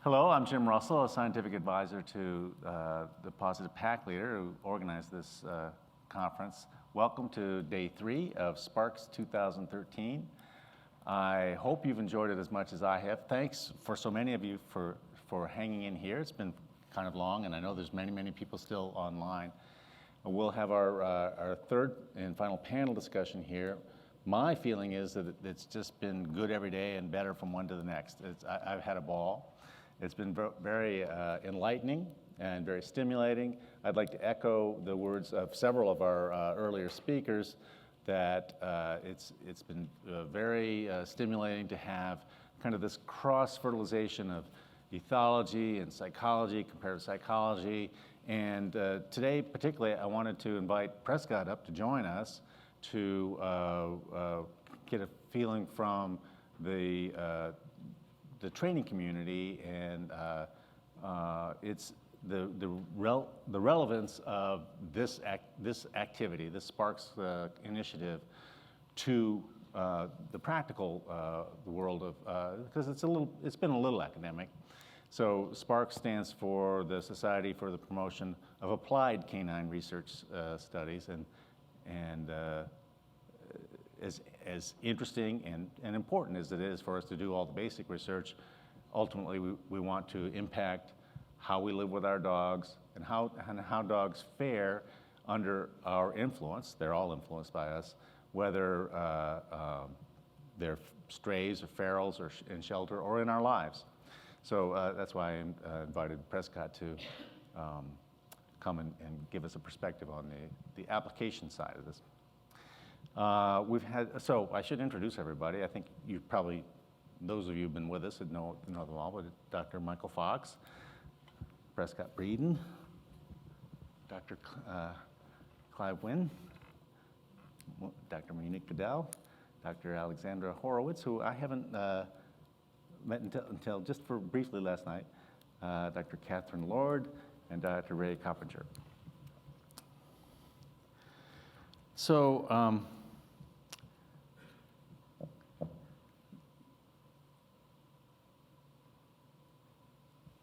Hello, I'm Jim Russell, a scientific advisor to the Positive Pack Leader who organized this conference. Welcome to day 3 of SPARCS 2013. I hope you've enjoyed it as much as I have. Thanks for so many of you for hanging in here. It's been kind of long, and I know there's many people still online. We'll have our third and final panel discussion here. My feeling is that it's just been good every day and better from one to the next. I've had a ball. It's been very enlightening and very stimulating. I'd like to echo the words of several of our earlier speakers that it's been very stimulating to have kind of this cross-fertilization of ethology and psychology, comparative psychology. And today, particularly, I wanted to invite Prescott up to join us to get a feeling from the training community and it's the relevance of this activity, this SPARCS initiative, to the practical world of because it's been a little academic. So SPARCS stands for the Society for the Promotion of Applied Canine Research Studies, and as interesting and important as it is for us to do all the basic research, ultimately we want to impact how we live with our dogs and how dogs fare under our influence. They're all influenced by us, whether they're strays or ferals or in shelter or in our lives. So that's why I invited Prescott to come and give us a perspective on the application side of this. So I should introduce everybody. I think you probably, those of you who've been with us know them all, but Dr. Michael Fox, Prescott Breeden, Dr. Clive Wynne, Dr. Monique Udell, Dr. Alexandra Horowitz, who I haven't met until just briefly last night, Dr. Kathryn Lord, and Dr. Ray Coppinger. So,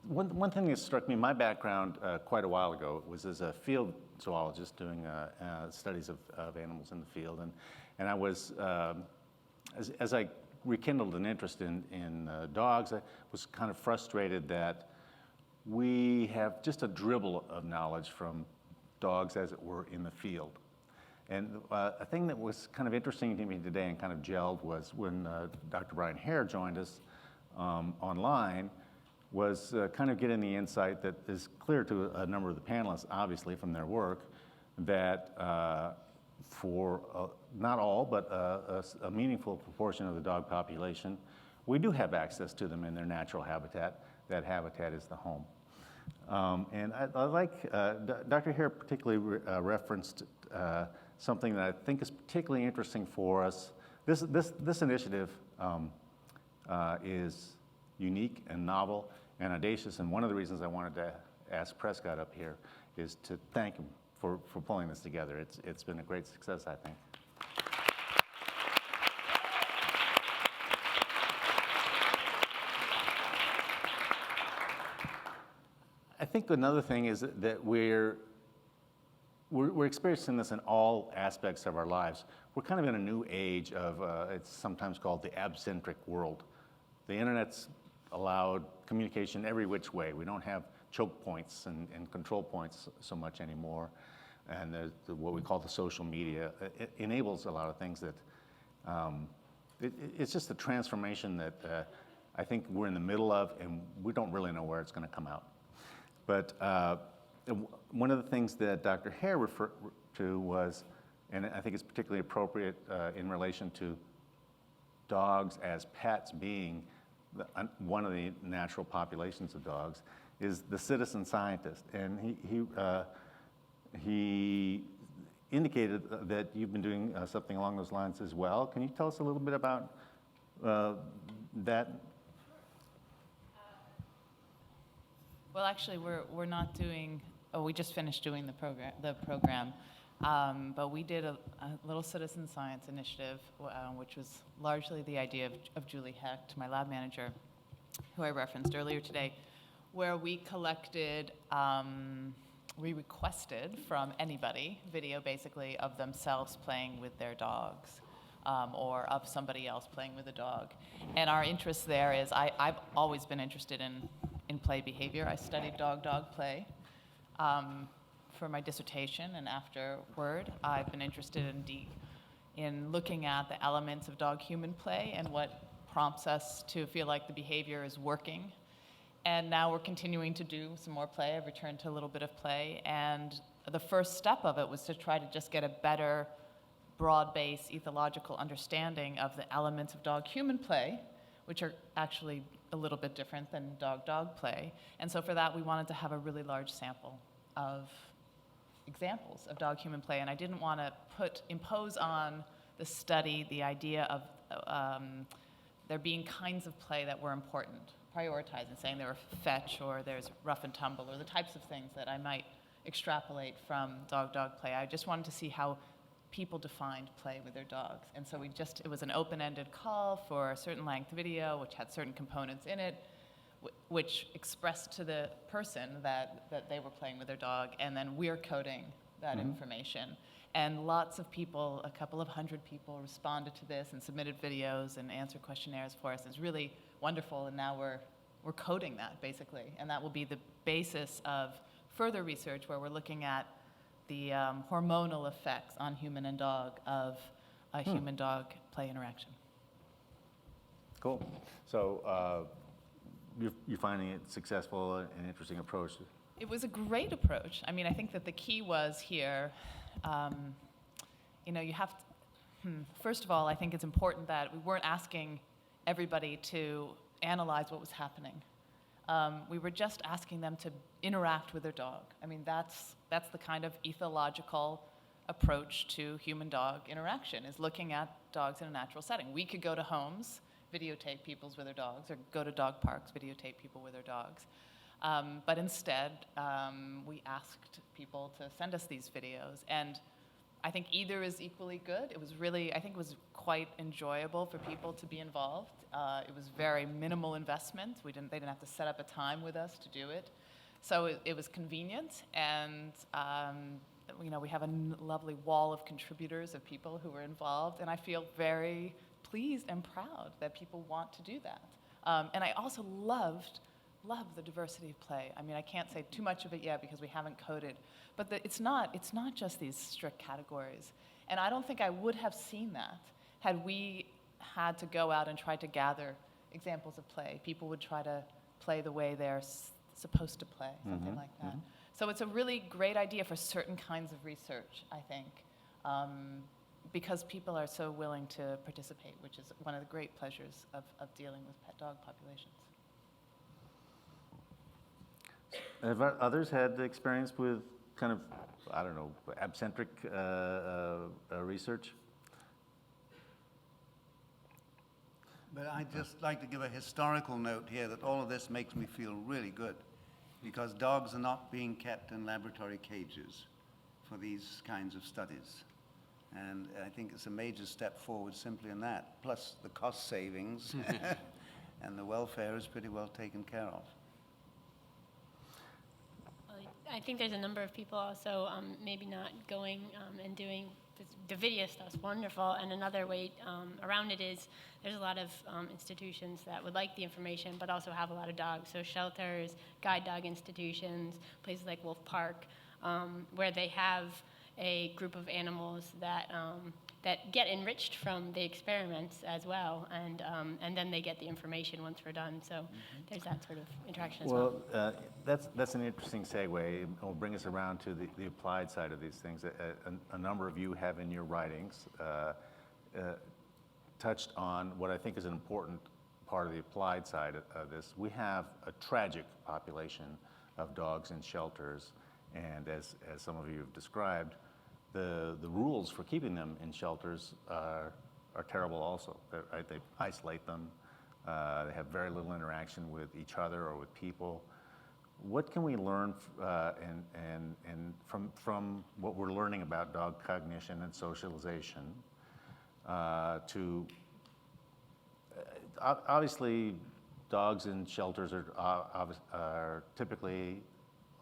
one thing that struck me, my background quite a while ago was as a field zoologist doing studies of animals in the field, and I was, as I rekindled an interest in dogs, I was kind of frustrated that we have just a dribble of knowledge from dogs, as it were, in the field. And a thing that was kind of interesting to me today and kind of gelled was when Dr. Brian Hare joined us online, was kind of getting the insight that is clear to a number of the panelists, obviously, from their work, that for not all, but a meaningful proportion of the dog population, we do have access to them in their natural habitat. That habitat is the home. And I like, Dr. Hare particularly referenced something that I think is particularly interesting for us. This initiative is unique and novel and audacious, and one of the reasons I wanted to ask Prescott up here is to thank him for pulling this together. It's been a great success, I think. I think another thing is that we're experiencing this in all aspects of our lives. We're kind of in a new age of, it's sometimes called the abcentric world. The internet's allowed communication every which way. We don't have choke points and control points so much anymore. And what we call the social media, it enables a lot of things that, it's just a transformation that I think we're in the middle of, and we don't really know where it's going to come out. But one of the things that Dr. Hare referred to was, and I think it's particularly appropriate in relation to dogs as pets being one of the natural populations of dogs, is the citizen scientist. And he indicated that you've been doing something along those lines as well. Can you tell us a little bit about that? Well, actually, we're not doing. Oh, we just finished doing the program. But we did a little citizen science initiative, which was largely the idea of Julie Hecht, my lab manager, who I referenced earlier today, where we collected, we requested from anybody video basically of themselves playing with their dogs, or of somebody else playing with a dog. And our interest there is, I've always been interested in play behavior. I studied dog-dog play for my dissertation, and afterward, I've been interested in looking at the elements of dog-human play and what prompts us to feel like the behavior is working. And now we're continuing to do some more play. I've returned to a little bit of play, and the first step of it was to try to just get a better broad-based ethological understanding of the elements of dog-human play, which are actually a little bit different than dog-dog play. And so for that, we wanted to have a really large sample of examples of dog-human play, and I didn't want to impose on the study the idea of there being kinds of play that were important, prioritizing, saying there were fetch or there's rough and tumble or the types of things that I might extrapolate from dog-dog play. I just wanted to see how people defined play with their dogs. And so it was an open-ended call for a certain length video, which had certain components in it, which expressed to the person that they were playing with their dog, and then we're coding that information. And lots of people, a couple of hundred people, responded to this and submitted videos and answered questionnaires for us. It's really wonderful, and now we're coding that, basically. And that will be the basis of further research where we're looking at the hormonal effects on human and dog of a human-dog play interaction. Cool. So you're finding it successful and interesting approach? It was a great approach. I mean, I think that the key was here, you have to, first of all, I think it's important that we weren't asking everybody to analyze what was happening. We were just asking them to interact with their dog. I mean, that's the kind of ethological approach to human-dog interaction, is looking at dogs in a natural setting. We could go to homes, videotape people with their dogs, or go to dog parks, videotape people with their dogs. But instead, we asked people to send us these videos. And I think either is equally good. It was really, I think it was quite enjoyable for people to be involved. It was very minimal investment. They didn't have to set up a time with us to do it. So it was convenient, and we have a lovely wall of contributors, of people who were involved, and I feel very pleased and proud that people want to do that. And I also love the diversity of play. I mean, I can't say too much of it yet because we haven't coded, but it's not just these strict categories. And I don't think I would have seen that had we had to go out and try to gather examples of play. People would try to play the way they're supposed to play, something like that. So it's a really great idea for certain kinds of research, I think, because people are so willing to participate, which is one of the great pleasures of dealing with pet dog populations. Have others had experience with kind of, I don't know, abcentric research? But I'd just like to give a historical note here that all of this makes me feel really good, because dogs are not being kept in laboratory cages for these kinds of studies. And I think it's a major step forward simply in that, plus the cost savings and the welfare is pretty well taken care of. I think there's a number of people also maybe not going and doing the video stuff's wonderful, and another way around it is there's a lot of institutions that would like the information but also have a lot of dogs. So shelters, guide dog institutions, places like Wolf Park, where they have a group of animals that get enriched from the experiments as well, and then they get the information once we're done. So there's that sort of interaction as well. Well, that's an interesting segue. It will bring us around to the applied side of these things. A number of you have in your writings touched on what I think is an important part of the applied side of this. We have a tragic population of dogs in shelters, and as some of you have described, the rules for keeping them in shelters are terrible also. They isolate them. They have very little interaction with each other or with people. What can we learn and from what we're learning about dog cognition and socialization to obviously dogs in shelters are typically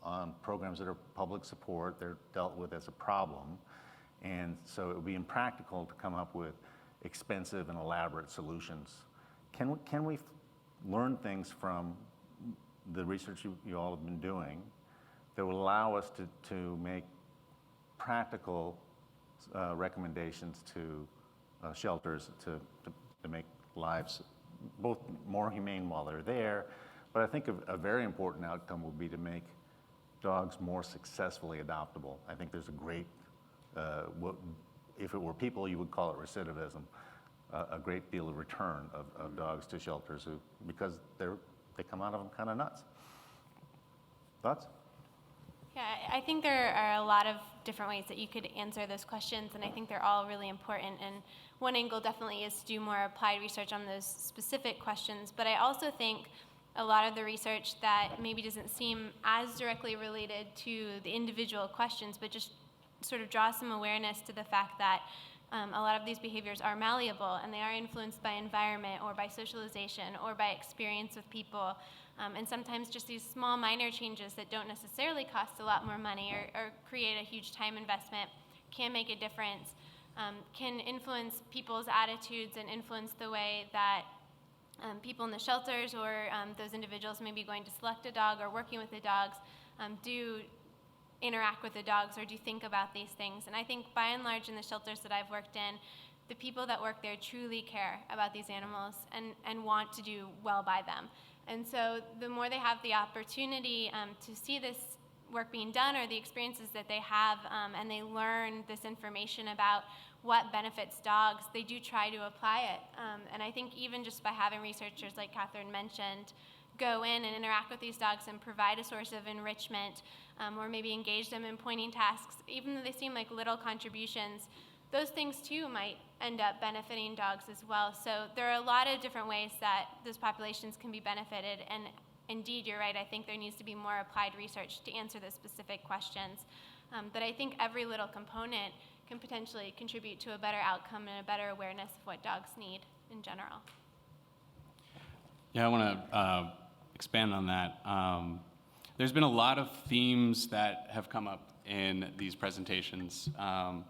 on programs that are public support. They're dealt with as a problem. And so it would be impractical to come up with expensive and elaborate solutions. Can we learn things from the research you all have been doing that will allow us to make practical recommendations to shelters to make lives both more humane while they're there, but I think a very important outcome would be to make dogs more successfully adoptable. I think there's a great, if it were people, you would call it recidivism, a great deal of return of dogs to shelters because they come out of them kind of nuts. Thoughts? Yeah, I think there are a lot of different ways that you could answer those questions, and I think they're all really important. And one angle definitely is to do more applied research on those specific questions. But I also think a lot of the research that maybe doesn't seem as directly related to the individual questions, but just sort of draw some awareness to the fact that a lot of these behaviors are malleable and they are influenced by environment or by socialization or by experience with people. And sometimes just these small minor changes that don't necessarily cost a lot more money or create a huge time investment can make a difference, can influence people's attitudes and influence the way that people in the shelters or those individuals maybe going to select a dog or working with the dogs do interact with the dogs or do think about these things. And I think by and large in the shelters that I've worked in, the people that work there truly care about these animals and want to do well by them. And so the more they have the opportunity to see this work being done or the experiences that they have and they learn this information about what benefits dogs, they do try to apply it. And I think even just by having researchers like Kathryn mentioned go in and interact with these dogs and provide a source of enrichment or maybe engage them in pointing tasks, even though they seem like little contributions, those things too might end up benefiting dogs as well. So there are a lot of different ways that those populations can be benefited. And indeed, you're right, I think there needs to be more applied research to answer those specific questions. But I think every little component can potentially contribute to a better outcome and a better awareness of what dogs need in general. Yeah, I want to expand on that. There's been a lot of themes that have come up in these presentations. How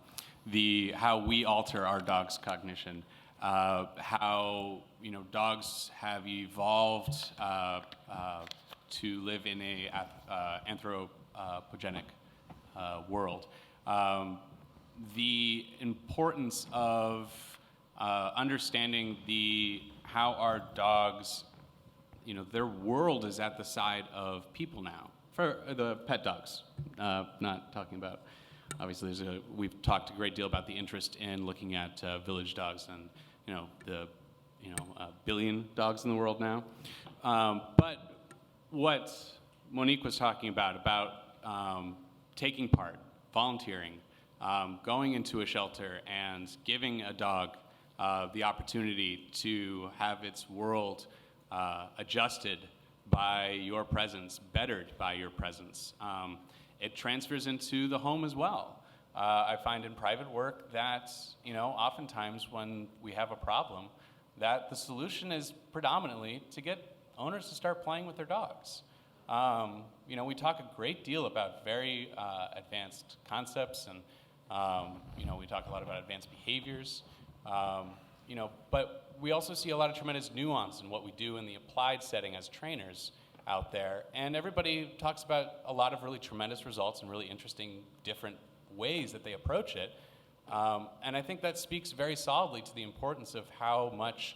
we alter our dog's cognition, how dogs have evolved to live in a anthropogenic world. The importance of understanding how our dogs, their world is at the side of people now. For the pet dogs, not talking about. Obviously, we've talked a great deal about the interest in looking at village dogs and the billion dogs in the world now. But what Monique was talking about taking part, volunteering, going into a shelter and giving a dog the opportunity to have its world adjusted by your presence, bettered by your presence. It transfers into the home as well. I find in private work that, oftentimes when we have a problem, that the solution is predominantly to get owners to start playing with their dogs. We talk a great deal about very advanced concepts and, we talk a lot about advanced behaviors, but we also see a lot of tremendous nuance in what we do in the applied setting as trainers out there, and everybody talks about a lot of really tremendous results and really interesting different ways that they approach it, and I think that speaks very solidly to the importance of how much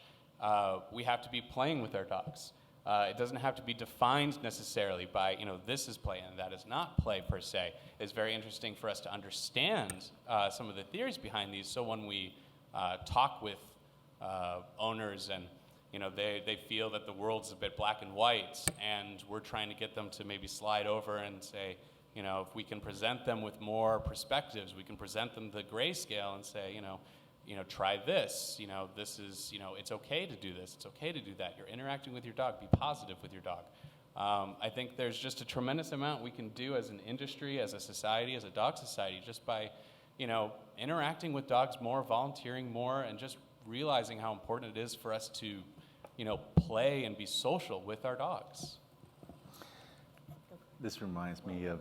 we have to be playing with our dogs. It doesn't have to be defined necessarily by, this is play and that is not play per se. It's very interesting for us to understand some of the theories behind these, so when we talk with owners and they feel that the world's a bit black and white, and we're trying to get them to maybe slide over and say, if we can present them with more perspectives, we can present them the grayscale and say, try this, this is, it's okay to do this, it's okay to do that. You're interacting with your dog, be positive with your dog. I think there's just a tremendous amount we can do as an industry, as a society, as a dog society, just by, interacting with dogs more, volunteering more, and just realizing how important it is for us to, play and be social with our dogs. This reminds me of,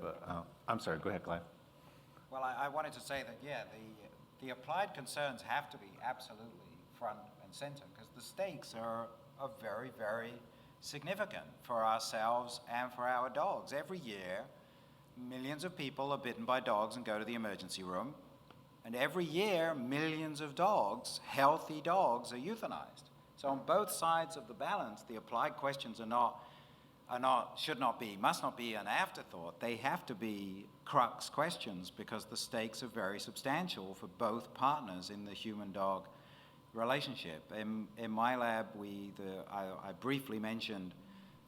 I'm sorry, go ahead, Clive. Well, I wanted to say that, yeah, the applied concerns have to be absolutely front and center because the stakes are very, very significant for ourselves and for our dogs. Every year, millions of people are bitten by dogs and go to the emergency room. And every year, millions of dogs, healthy dogs, are euthanized. So on both sides of the balance, the applied questions must not be an afterthought. They have to be crux questions because the stakes are very substantial for both partners in the human-dog relationship. In my lab, I briefly mentioned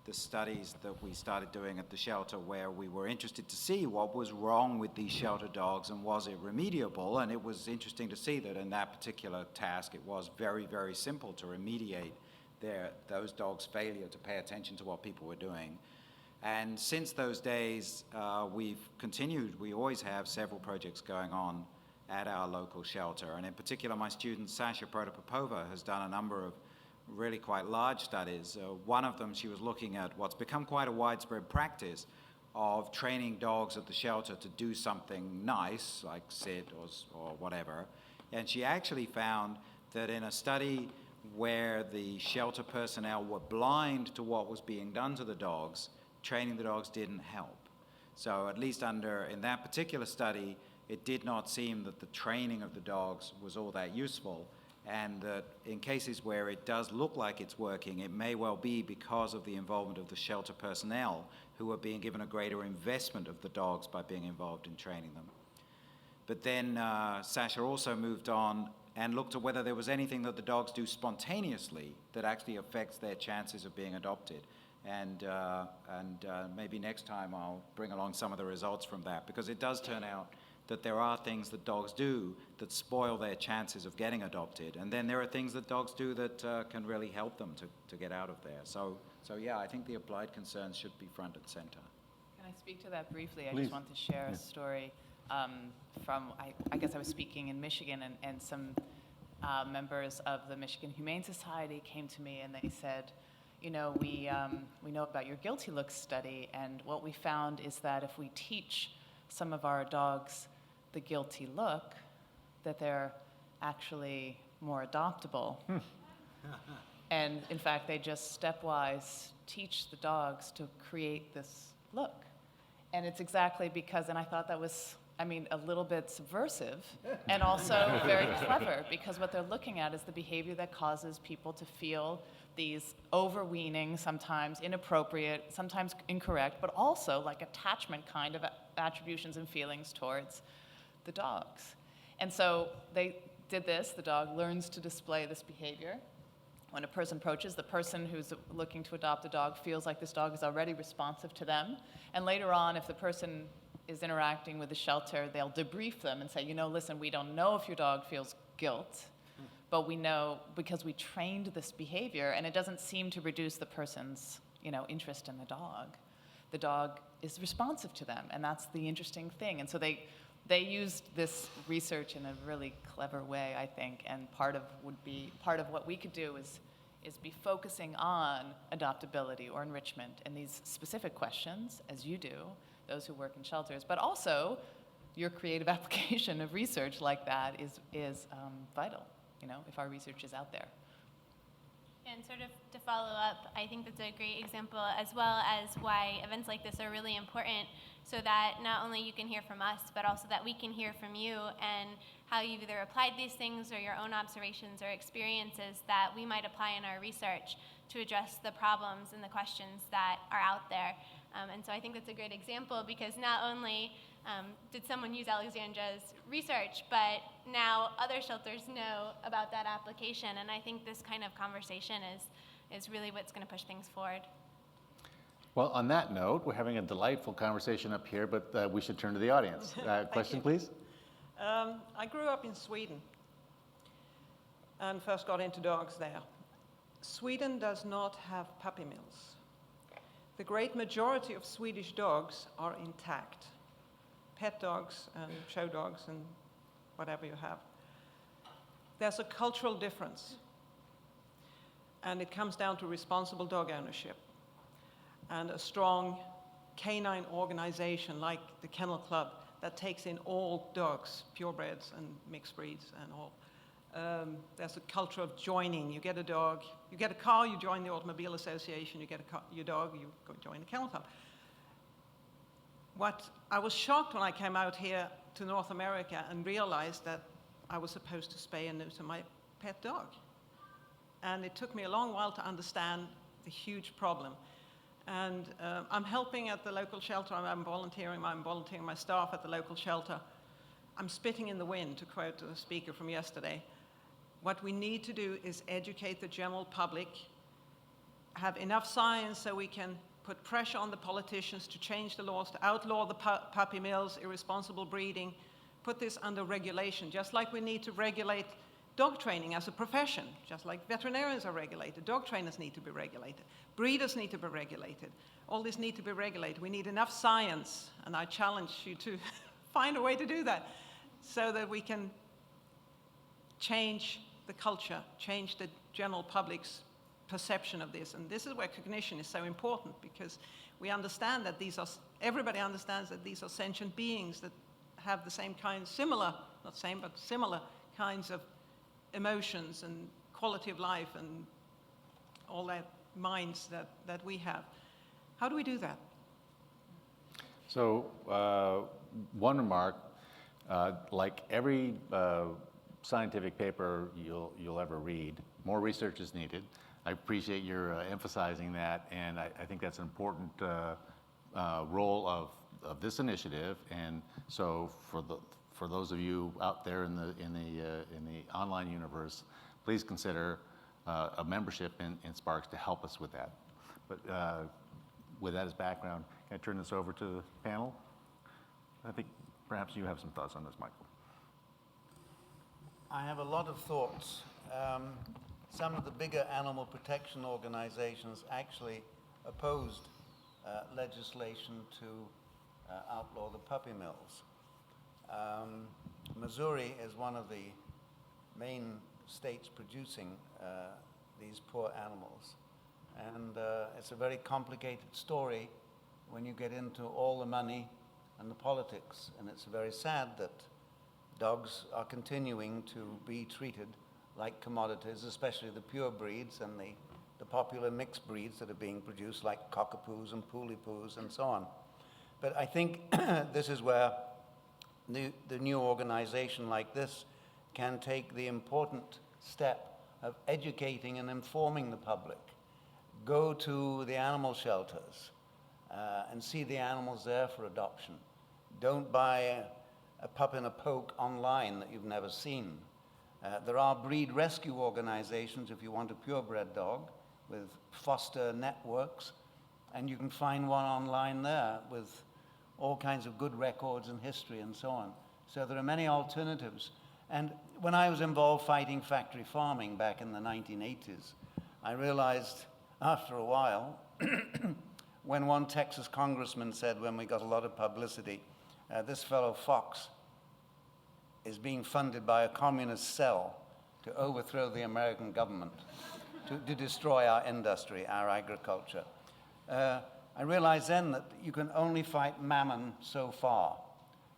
the studies that we started doing at the shelter where we were interested to see what was wrong with these shelter dogs and was it remediable. And it was interesting to see that in that particular task, it was very, very simple to remediate those dogs' failure to pay attention to what people were doing. And since those days, we've continued. We always have several projects going on at our local shelter. And in particular, my student, Sasha Protopopova, has done a number of really quite large studies. One of them, she was looking at what's become quite a widespread practice of training dogs at the shelter to do something nice, like sit or whatever. And she actually found that in a study where the shelter personnel were blind to what was being done to the dogs, training the dogs didn't help. So at least in that particular study, it did not seem that the training of the dogs was all that useful, and that in cases where it does look like it's working, it may well be because of the involvement of the shelter personnel who are being given a greater investment of the dogs by being involved in training them. But then Sasha also moved on and looked at whether there was anything that the dogs do spontaneously that actually affects their chances of being adopted. And maybe next time I'll bring along some of the results from that, because it does turn out that there are things that dogs do that spoil their chances of getting adopted. And then there are things that dogs do that can really help them to get out of there. So yeah, I think the applied concerns should be front and center. Can I speak to that briefly? I Please. just want to share a story from, I guess I was speaking in Michigan, and some members of the Michigan Humane Society came to me and they said, we know about your guilty looks study, and what we found is that if we teach some of our dogs the guilty look, that they're actually more adoptable. And in fact, they just stepwise teach the dogs to create this look. And it's exactly because, and I thought that was, a little bit subversive and also very clever, because what they're looking at is the behavior that causes people to feel these overweening, sometimes inappropriate, sometimes incorrect, but also like attachment kind of attributions and feelings towards the dogs. And so they did this, the dog learns to display this behavior. When a person approaches, the person who's looking to adopt a dog feels like this dog is already responsive to them. And later on, if the person is interacting with the shelter, they'll debrief them and say, listen, we don't know if your dog feels guilt, but we know because we trained this behavior, and it doesn't seem to reduce the person's, interest in the dog. The dog is responsive to them, and that's the interesting thing. And so they used this research in a really clever way, I think, and part of what we could do is be focusing on adoptability or enrichment and these specific questions, as you do, those who work in shelters, but also your creative application of research like that is vital, if our research is out there. And sort of to follow up, I think that's a great example, as well as why events like this are really important, so that not only you can hear from us, but also that we can hear from you and how you've either applied these things or your own observations or experiences that we might apply in our research to address the problems and the questions that are out there. And so I think that's a great example, because not only did someone use Alexandra's research, but now other shelters know about that application. And I think this kind of conversation is really what's going to push things forward. Well, on that note, we're having a delightful conversation up here, but we should turn to the audience. Question, please? I grew up in Sweden and first got into dogs there. Sweden does not have puppy mills. The great majority of Swedish dogs are intact. Pet dogs and show dogs and whatever you have. There's a cultural difference. And it comes down to responsible dog ownership and a strong canine organization like the Kennel Club that takes in all dogs, purebreds and mixed breeds and all. There's a culture of joining. You get a dog, you get a car, you join the Automobile Association, you get your dog, you go join the Kennel Club. I was shocked when I came out here to North America and realized that I was supposed to spay and neuter my pet dog. And it took me a long while to understand the huge problem. And I'm helping at the local shelter. I'm volunteering my staff at the local shelter. I'm spitting in the wind, to quote the speaker from yesterday. What we need to do is educate the general public, have enough science so we can put pressure on the politicians to change the laws, to outlaw the puppy mills, irresponsible breeding, put this under regulation, just like we need to regulate dog training as a profession, just like veterinarians are regulated. Dog trainers need to be regulated. Breeders need to be regulated. All this need to be regulated. We need enough science, and I challenge you to find a way to do that so that we can change the culture, change the general public's perception of this. And this is where cognition is so important, because we understand that everybody understands that these are sentient beings that have the same kind, similar, not same, but similar kinds of emotions and quality of life and all that minds that we have. How do we do that? So one remark, like every scientific paper you'll ever read, more research is needed. I appreciate your emphasizing that, and I think that's an important role of this initiative. And so for those of you out there in the online universe, please consider a membership in SPARCS to help us with that. But with that as background, can I turn this over to the panel? I think perhaps you have some thoughts on this, Michael. I have a lot of thoughts. Some of the bigger animal protection organizations actually opposed legislation to outlaw the puppy mills. Missouri is one of the main states producing these poor animals. And it's a very complicated story when you get into all the money and the politics. And it's very sad that dogs are continuing to be treated like commodities, especially the pure breeds and the popular mixed breeds that are being produced, like cockapoos and poolipoos and so on. But I think this is where the new organization like this can take the important step of educating and informing the public. Go to the animal shelters and see the animals there for adoption. Don't buy a pup in a poke online that you've never seen. There are breed rescue organizations if you want a purebred dog with foster networks, and you can find one online there with all kinds of good records and history and so on. So there are many alternatives. And when I was involved fighting factory farming back in the 1980s, I realized after a while, when one Texas congressman said, when we got a lot of publicity, this fellow Fox is being funded by a communist cell to overthrow the American government, to destroy our industry, our agriculture. I realized then that you can only fight mammon so far.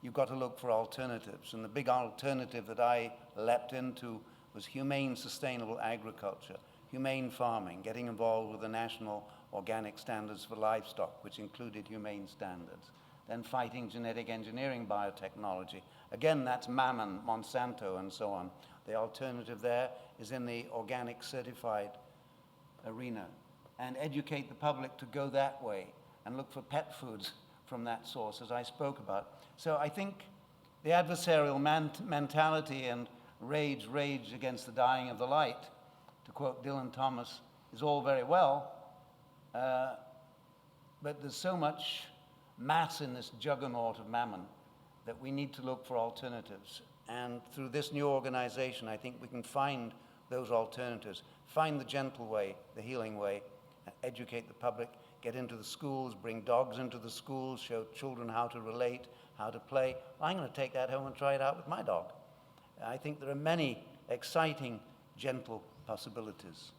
You've got to look for alternatives. And the big alternative that I leapt into was humane, sustainable agriculture, humane farming, getting involved with the national organic standards for livestock, which included humane standards. Then fighting genetic engineering biotechnology. Again, that's Mammon, Monsanto, and so on. The alternative there is in the organic certified arena. And educate the public to go that way and look for pet foods from that source, as I spoke about. So I think the adversarial mentality and rage against the dying of the light, to quote Dylan Thomas, is all very well, but there's so much mass in this juggernaut of mammon that we need to look for alternatives. And through this new organization, I think we can find those alternatives, find the gentle way, the healing way, educate the public, get into the schools, bring dogs into the schools, show children how to relate, how to play. I'm going to take that home and try it out with my dog. I think there are many exciting, gentle possibilities.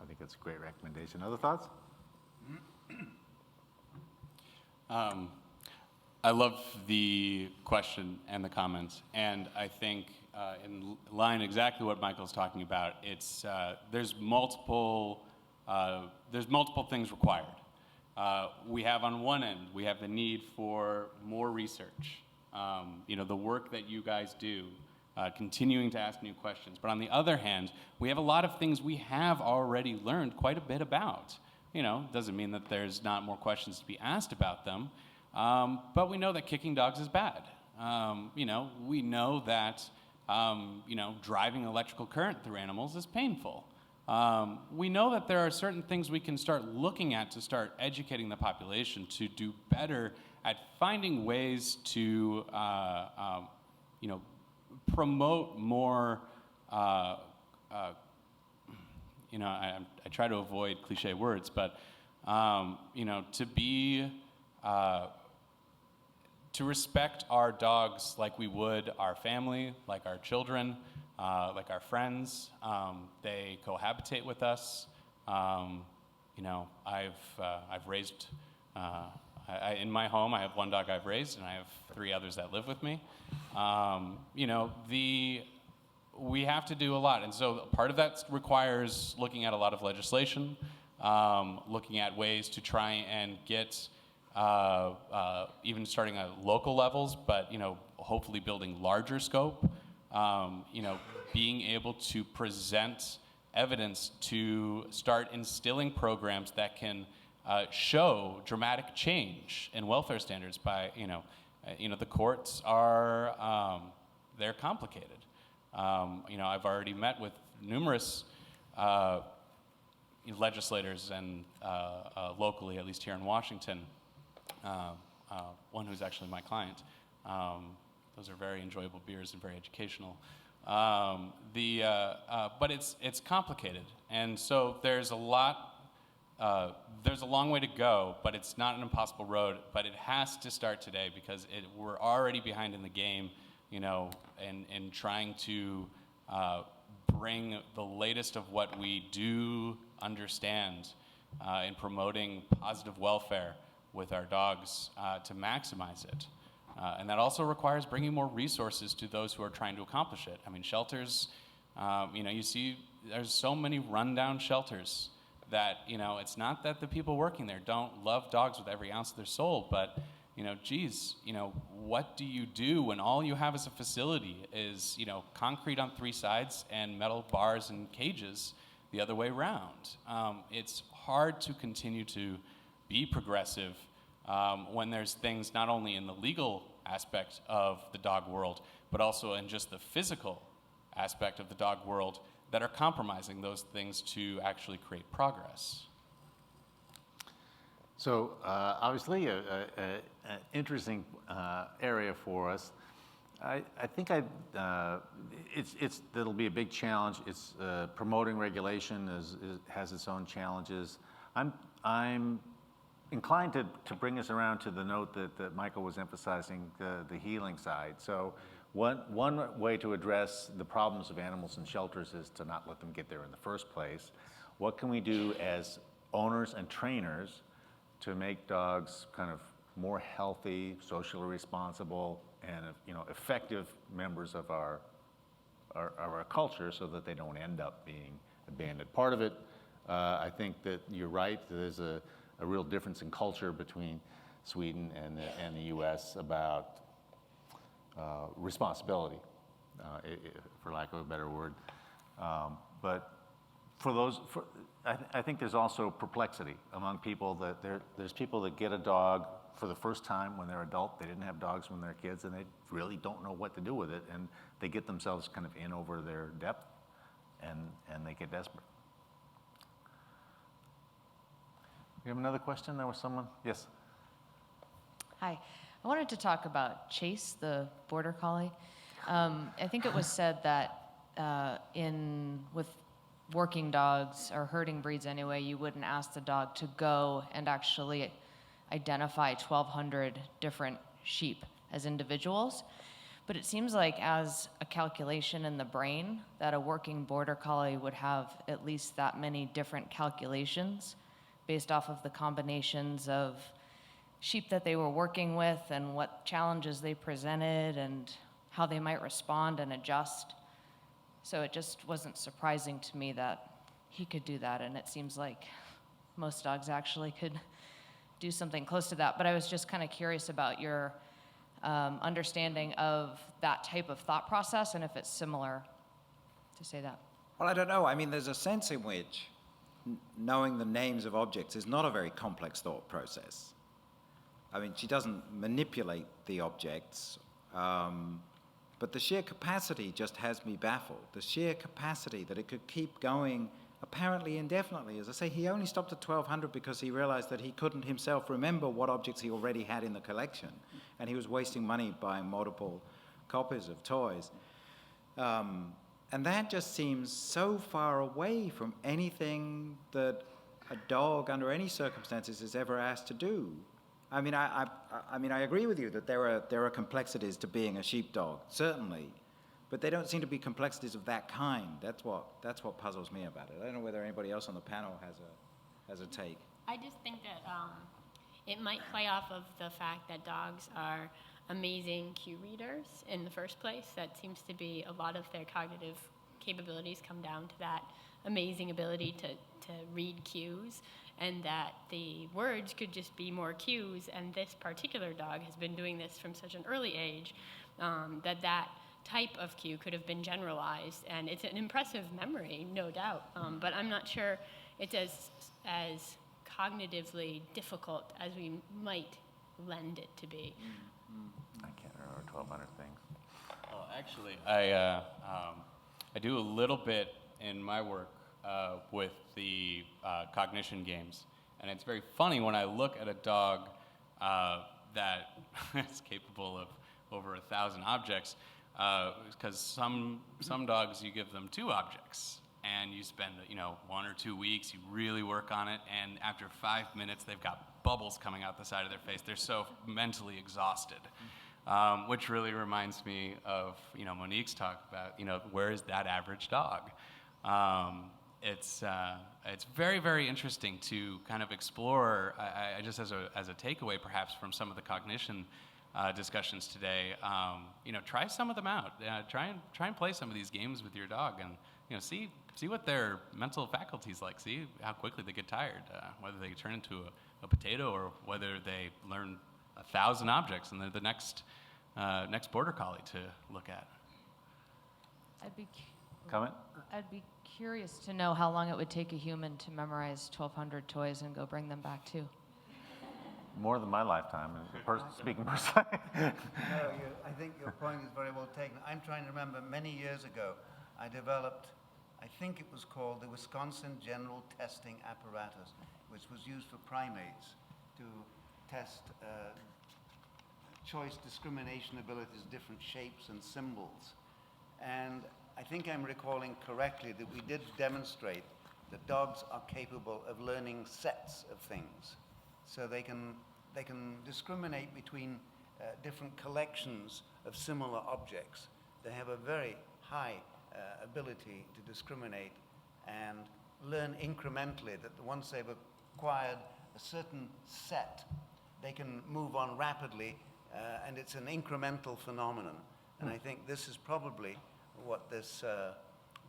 I think it's a great recommendation. Other thoughts? I love the question and the comments, and I think in line exactly what Michael's talking about. It's there's multiple things required. We have on one end, we have the need for more research. The work that you guys do, continuing to ask new questions. But on the other hand, we have a lot of things we have already learned quite a bit about. Doesn't mean that there's not more questions to be asked about them. But we know that kicking dogs is bad. We know that, driving electrical current through animals is painful. We know that there are certain things we can start looking at to start educating the population to do better at finding ways to, promote more, I try to avoid cliche words, but, to be, to respect our dogs like we would our family, like our children, like our friends. They cohabitate with us. I've raised, in my home, I have one dog I've raised, and I have 3 others that live with me. We have to do a lot, and so part of that requires looking at a lot of legislation, looking at ways to try and get even starting at local levels, but hopefully building larger scope. Being able to present evidence to start instilling programs that can show dramatic change in welfare standards by the courts are they're complicated. I've already met with numerous legislators and locally, at least here in Washington. One who's actually my client. Those are very enjoyable beers and very educational. But it's complicated, and so there's a long way to go, but it's not an impossible road. But it has to start today because we're already behind in the game, in trying to bring the latest of what we do understand in promoting positive welfare with our dogs to maximize it. And that also requires bringing more resources to those who are trying to accomplish it. I mean, shelters, you see there's so many rundown shelters that, it's not that the people working there don't love dogs with every ounce of their soul, but, what do you do when all you have as a facility is, concrete on 3 sides and metal bars and cages the other way around? It's hard to continue to be progressive when there's things not only in the legal aspect of the dog world, but also in just the physical aspect of the dog world that are compromising those things to actually create progress. So obviously, an interesting area for us. I think it'll be a big challenge. It's promoting regulation has its own challenges. I'm inclined to bring us around to the note that Michael was emphasizing, the healing side. So one way to address the problems of animals in shelters is to not let them get there in the first place. What can we do as owners and trainers to make dogs kind of more healthy, socially responsible, and effective members of our culture so that they don't end up being abandoned? Part of it, I think that you're right, there's a real difference in culture between Sweden and the U.S. about responsibility, for lack of a better word. But I think there's also perplexity among people that there's people that get a dog for the first time when they're adult. They didn't have dogs when they're kids, and they really don't know what to do with it, and they get themselves kind of in over their depth, and they get desperate. You have another question? There was someone? Yes. Hi. I wanted to talk about Chase, the border collie. I think it was said that with working dogs, or herding breeds anyway, you wouldn't ask the dog to go and actually identify 1,200 different sheep as individuals. But it seems like as a calculation in the brain, that a working border collie would have at least that many different calculations based off of the combinations of sheep that they were working with and what challenges they presented and how they might respond and adjust. So it just wasn't surprising to me that he could do that, and it seems like most dogs actually could do something close to that. But I was just kind of curious about your understanding of that type of thought process and if it's similar to say that. Well, I don't know. I mean, there's a sense in which knowing the names of objects is not a very complex thought process. I mean, she doesn't manipulate the objects, but the sheer capacity just has me baffled. The sheer capacity that it could keep going apparently indefinitely. As I say, he only stopped at 1,200 because he realized that he couldn't himself remember what objects he already had in the collection, and he was wasting money buying multiple copies of toys. And that just seems so far away from anything that a dog under any circumstances is ever asked to do. I mean, I agree with you that there are complexities to being a sheepdog, certainly, but they don't seem to be complexities of that kind. That's what puzzles me about it. I don't know whether anybody else on the panel has a take. I just think that it might play off of the fact that dogs are amazing cue readers in the first place. That seems to be a lot of their cognitive capabilities come down to that amazing ability to read cues, and that the words could just be more cues, and this particular dog has been doing this from such an early age that type of cue could have been generalized, and it's an impressive memory, no doubt, but I'm not sure it's as cognitively difficult as we might lend it to be. I can't remember 1,200 things. Well, actually, I do a little bit in my work with the cognition games, and it's very funny when I look at a dog that is capable of over 1,000 objects, because some dogs you give them 2 objects, and you spend 1 or 2 weeks, you really work on it, and after 5 minutes they've got bubbles coming out the side of their face. They're so mentally exhausted. Which really reminds me of Monique's talk about where is that average dog. It's very, very interesting to kind of explore. I just as a takeaway perhaps from some of the cognition discussions today, try some of them out. Try and play some of these games with your dog, and see what their mental faculty's like. See how quickly they get tired, whether they turn into a potato or whether they learn 1,000 objects and they're the next border collie to look at. Comment? I'd be curious to know how long it would take a human to memorize 1,200 toys and go bring them back too. More than my lifetime, speaking personally. No, I think your point is very well taken. I'm trying to remember many years ago, I developed, I think it was called the Wisconsin General Testing Apparatus, which was used for primates to test choice discrimination abilities, different shapes and symbols. And I think I'm recalling correctly that we did demonstrate that dogs are capable of learning sets of things. So they can discriminate between different collections of similar objects. They have a very high ability to discriminate and learn incrementally that once they've acquired a certain set, they can move on rapidly, and it's an incremental phenomenon. And I think this is probably what this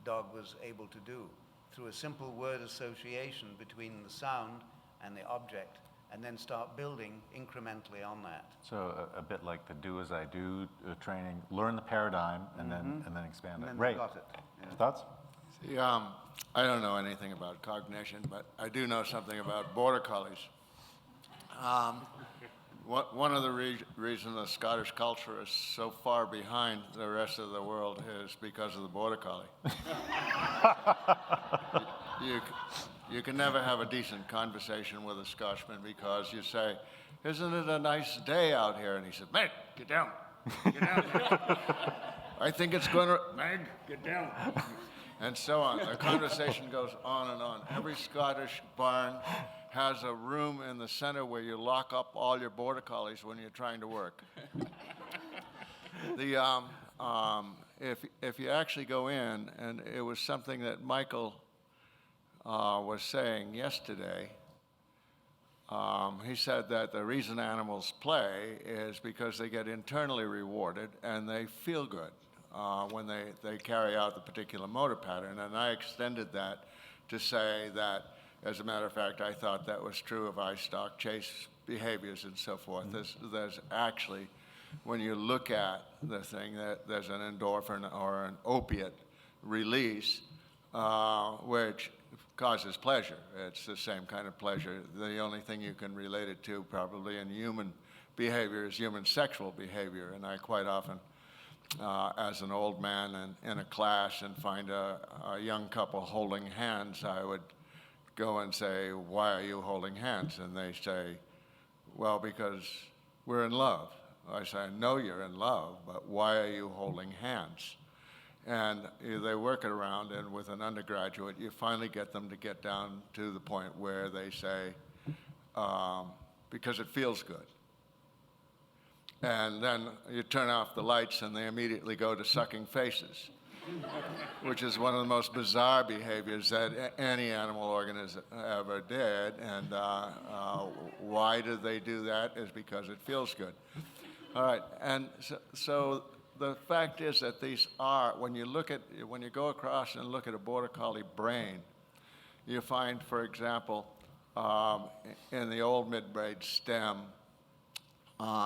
dog was able to do through a simple word association between the sound and the object, and then start building incrementally on that. So a bit like the do as I do training, learn the paradigm and then expand And it. then Ray, they got it. Yeah. thoughts? See, I don't know anything about cognition, but I do know something about border collies. One of the reasons the Scottish culture is so far behind the rest of the world is because of the border collie. You can never have a decent conversation with a Scotsman because you say, "Isn't it a nice day out here?" And he said, "Meg, get down. Get down here. I think it's going to, Meg, get down." And so on. The conversation goes on and on. Every Scottish barn has a room in the center where you lock up all your border collies when you're trying to work. If you actually go in, and it was something that Michael was saying yesterday, he said that the reason animals play is because they get internally rewarded and they feel good when they carry out the particular motor pattern. And I extended that to say that, as a matter of fact, I thought that was true of livestock, chase behaviors and so forth. There's actually, when you look at the thing, that there's an endorphin or an opiate release, which causes pleasure. It's the same kind of pleasure. The only thing you can relate it to probably in human behavior is human sexual behavior. And I quite often, as an old man in a class and find a young couple holding hands, I would go and say, "Why are you holding hands?" And they say, "Well, because we're in love." I say, "I know you're in love, but why are you holding hands?" And they work it around, and with an undergraduate, you finally get them to get down to the point where they say, "Because it feels good." And then you turn off the lights, and they immediately go to sucking faces, which is one of the most bizarre behaviors that any animal organism ever did. And why do they do that? Is because it feels good. All right, and so the fact is that these are, when you go across and look at a Border Collie brain, you find, for example, in the old mid-brain stem,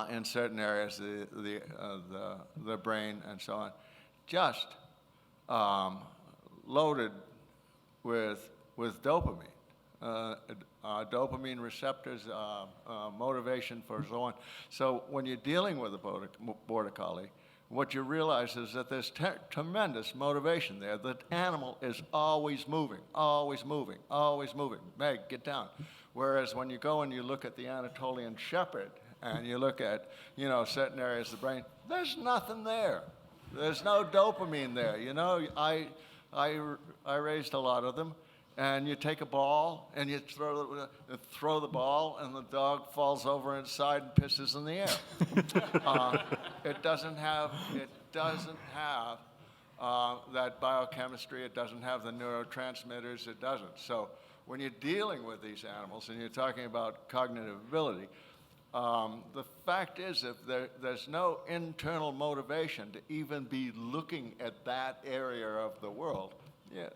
in certain areas, the brain and so on, just loaded with dopamine. Dopamine receptors, motivation for so on. So when you're dealing with a Border Collie, what you realize is that there's tremendous motivation there. The animal is always moving, always moving, always moving. Meg, get down. Whereas when you go and you look at the Anatolian Shepherd and you look at, certain areas of the brain, there's nothing there. There's no dopamine there. I raised a lot of them. And you take a ball and you throw the ball, and the dog falls over inside and pisses in the air. It doesn't have that biochemistry. It doesn't have the neurotransmitters. It doesn't. So when you're dealing with these animals and you're talking about cognitive ability, the fact is that there's no internal motivation to even be looking at that area of the world. Yeah,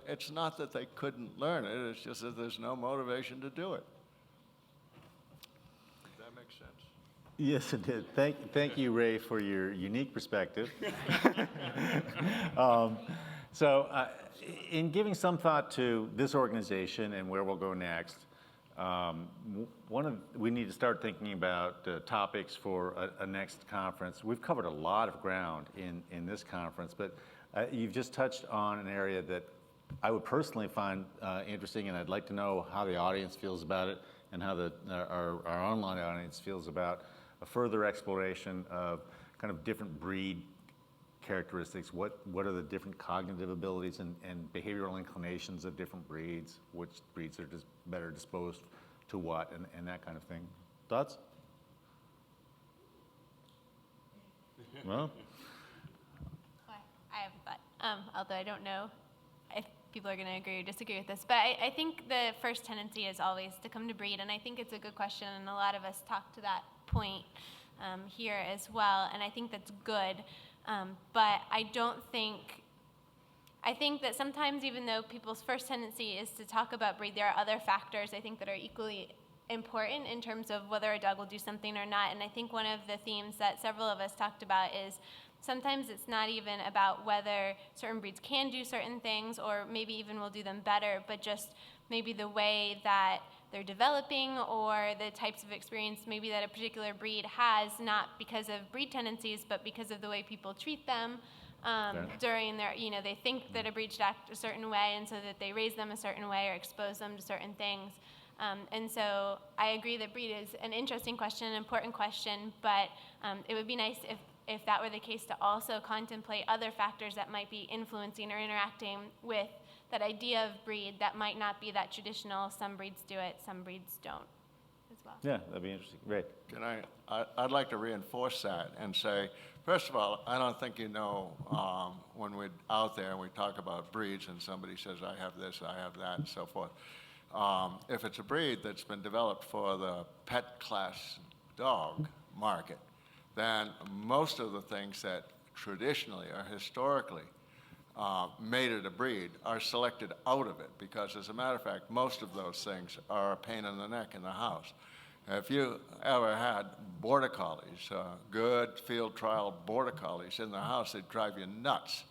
it's not that they couldn't learn it, it's just that there's no motivation to do it. Does that make sense? Yes, it did. Thank you, Ray, for your unique perspective. In giving some thought to this organization and where we'll go next, we need to start thinking about topics for a next conference. We've covered a lot of ground in this conference, but you've just touched on an area that I would personally find interesting, and I'd like to know how the audience feels about it and how our online audience feels about a further exploration of kind of different breed characteristics. What are the different cognitive abilities and behavioral inclinations of different breeds? Which breeds are just better disposed to what, and that kind of thing. Thoughts? Well. I have a thought, although I don't know if people are going to agree or disagree with this. But I think the first tendency is always to come to breed, and I think it's a good question, and a lot of us talk to that point here as well, and I think that's good. But I think that sometimes, even though people's first tendency is to talk about breed, there are other factors I think that are equally important in terms of whether a dog will do something or not. And I think one of the themes that several of us talked about is sometimes it's not even about whether certain breeds can do certain things or maybe even will do them better, but just maybe the way that they're developing or the types of experience maybe that a particular breed has, not because of breed tendencies, but because of the way people treat them during their, they think that a breed should act a certain way, and so that they raise them a certain way or expose them to certain things. And so I agree that breed is an interesting question, an important question, but it would be nice if that were the case to also contemplate other factors that might be influencing or interacting with that idea of breed that might not be that traditional. Some breeds do it, some breeds don't. Does well. Yeah, that'd be interesting. Great. Can I'd like to reinforce that and say, first of all, I don't think you know when we're out there and we talk about breeds and somebody says, I have this, I have that, and so forth. If it's a breed that's been developed for the pet class dog market, then most of the things that traditionally or historically made it a breed are selected out of it, because as a matter of fact, most of those things are a pain in the neck in the house. If you ever had border collies, good field trial border collies in the house, they'd drive you nuts.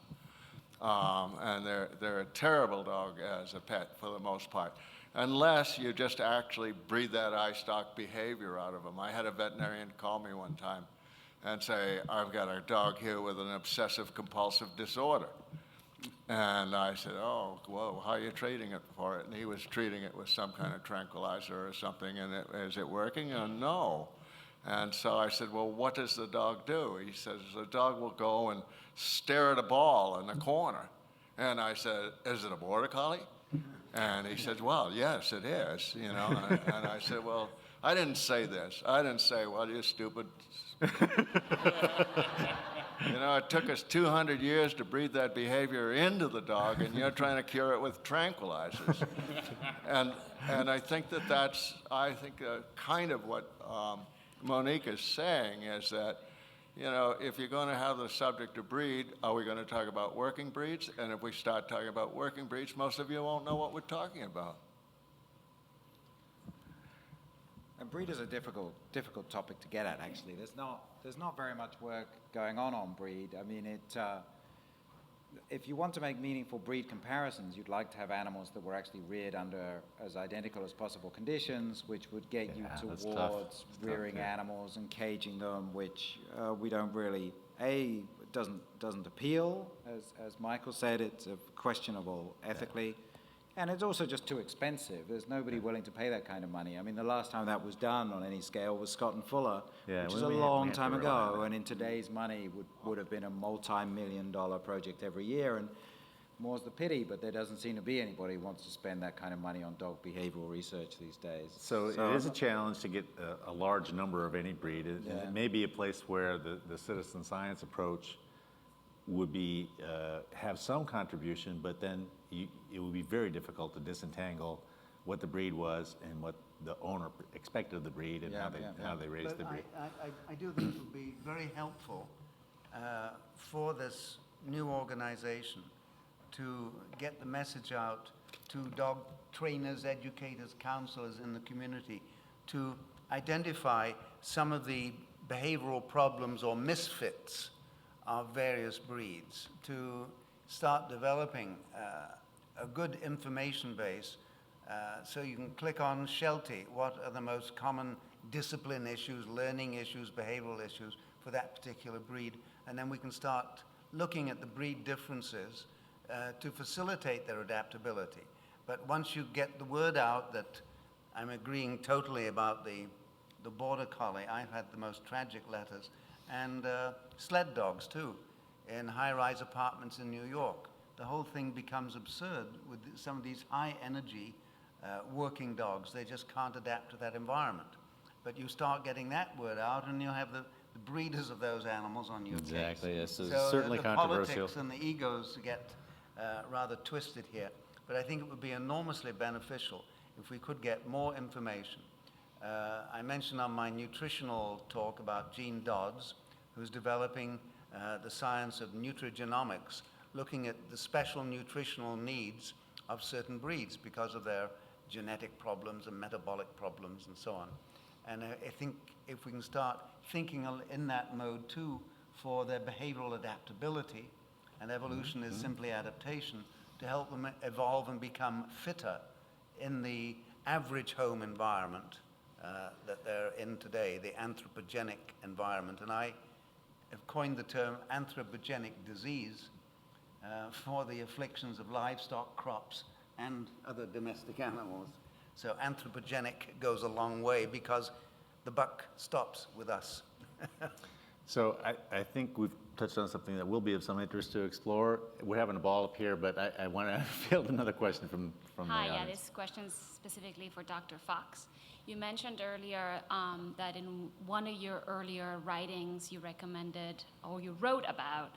And they're a terrible dog as a pet for the most part, unless you just actually breed that eye stock behavior out of them. I had a veterinarian call me one time and say, I've got a dog here with an obsessive compulsive disorder. And I said, oh, whoa, how are you treating it for it? And he was treating it with some kind of tranquilizer or something, and is it working? No. And so I said, well, what does the dog do? He says, the dog will go and stare at a ball in the corner. And I said, is it a border collie? And he said, well, yes, it is, you know. And I said, well, I didn't say this. I didn't say, well, you stupid. You know, it took us 200 years to breed that behavior into the dog, and you're trying to cure it with tranquilizers. And I think that's kind of what Monique is saying, is that, you know, if you're going to have the subject of breed, are we going to talk about working breeds? And if we start talking about working breeds, most of you won't know what we're talking about. And breed is a difficult topic to get at, actually. There's not very much work going on breed. I mean, if you want to make meaningful breed comparisons, you'd like to have animals that were actually reared under as identical as possible conditions, which would get you towards rearing animals and caging them, which we don't really, doesn't appeal. As Michael said, it's questionable ethically. And it's also just too expensive. There's nobody willing to pay that kind of money. I mean, the last time that was done on any scale was Scott and Fuller, which is a long time ago, and in today's money would have been a multi-million-dollar project every year, and more's the pity, but there doesn't seem to be anybody who wants to spend that kind of money on dog behavioral research these days. So it is a challenge to get a large number of any breed. It may be a place where the citizen science approach would be have some contribution, but then it would be very difficult to disentangle what the breed was and what the owner expected of the breed and how they raised the breed. I do think it would be very helpful for this new organization to get the message out to dog trainers, educators, counselors in the community to identify some of the behavioral problems or misfits of various breeds, to start developing a good information base so you can click on Sheltie, what are the most common discipline issues, learning issues, behavioral issues for that particular breed, and then we can start looking at the breed differences to facilitate their adaptability. But once you get the word out that I'm agreeing totally about the border collie, I've had the most tragic letters, and sled dogs too, in high-rise apartments in New York. The whole thing becomes absurd with some of these high-energy working dogs. They just can't adapt to that environment. But you start getting that word out, and you'll have the breeders of those animals on your case. Exactly, yes, it's So certainly the controversial. politics and the egos get rather twisted here. But I think it would be enormously beneficial if we could get more information. I mentioned on my nutritional talk about Gene Dodds, who's developing the science of nutrigenomics, looking at the special nutritional needs of certain breeds because of their genetic problems and metabolic problems and so on. And I think if we can start thinking in that mode too for their behavioral adaptability, and evolution is simply adaptation, to help them evolve and become fitter in the average home environment that they're in today, the anthropogenic environment. And I have coined the term anthropogenic disease for the afflictions of livestock, crops, and other domestic animals. So anthropogenic goes a long way because the buck stops with us. So I think we've touched on something that will be of some interest to explore. We're having a ball up here, but I want to field another question from the Hi, audience. this question is specifically for Dr. Fox. You mentioned earlier that in one of your earlier writings you recommended, or you wrote about,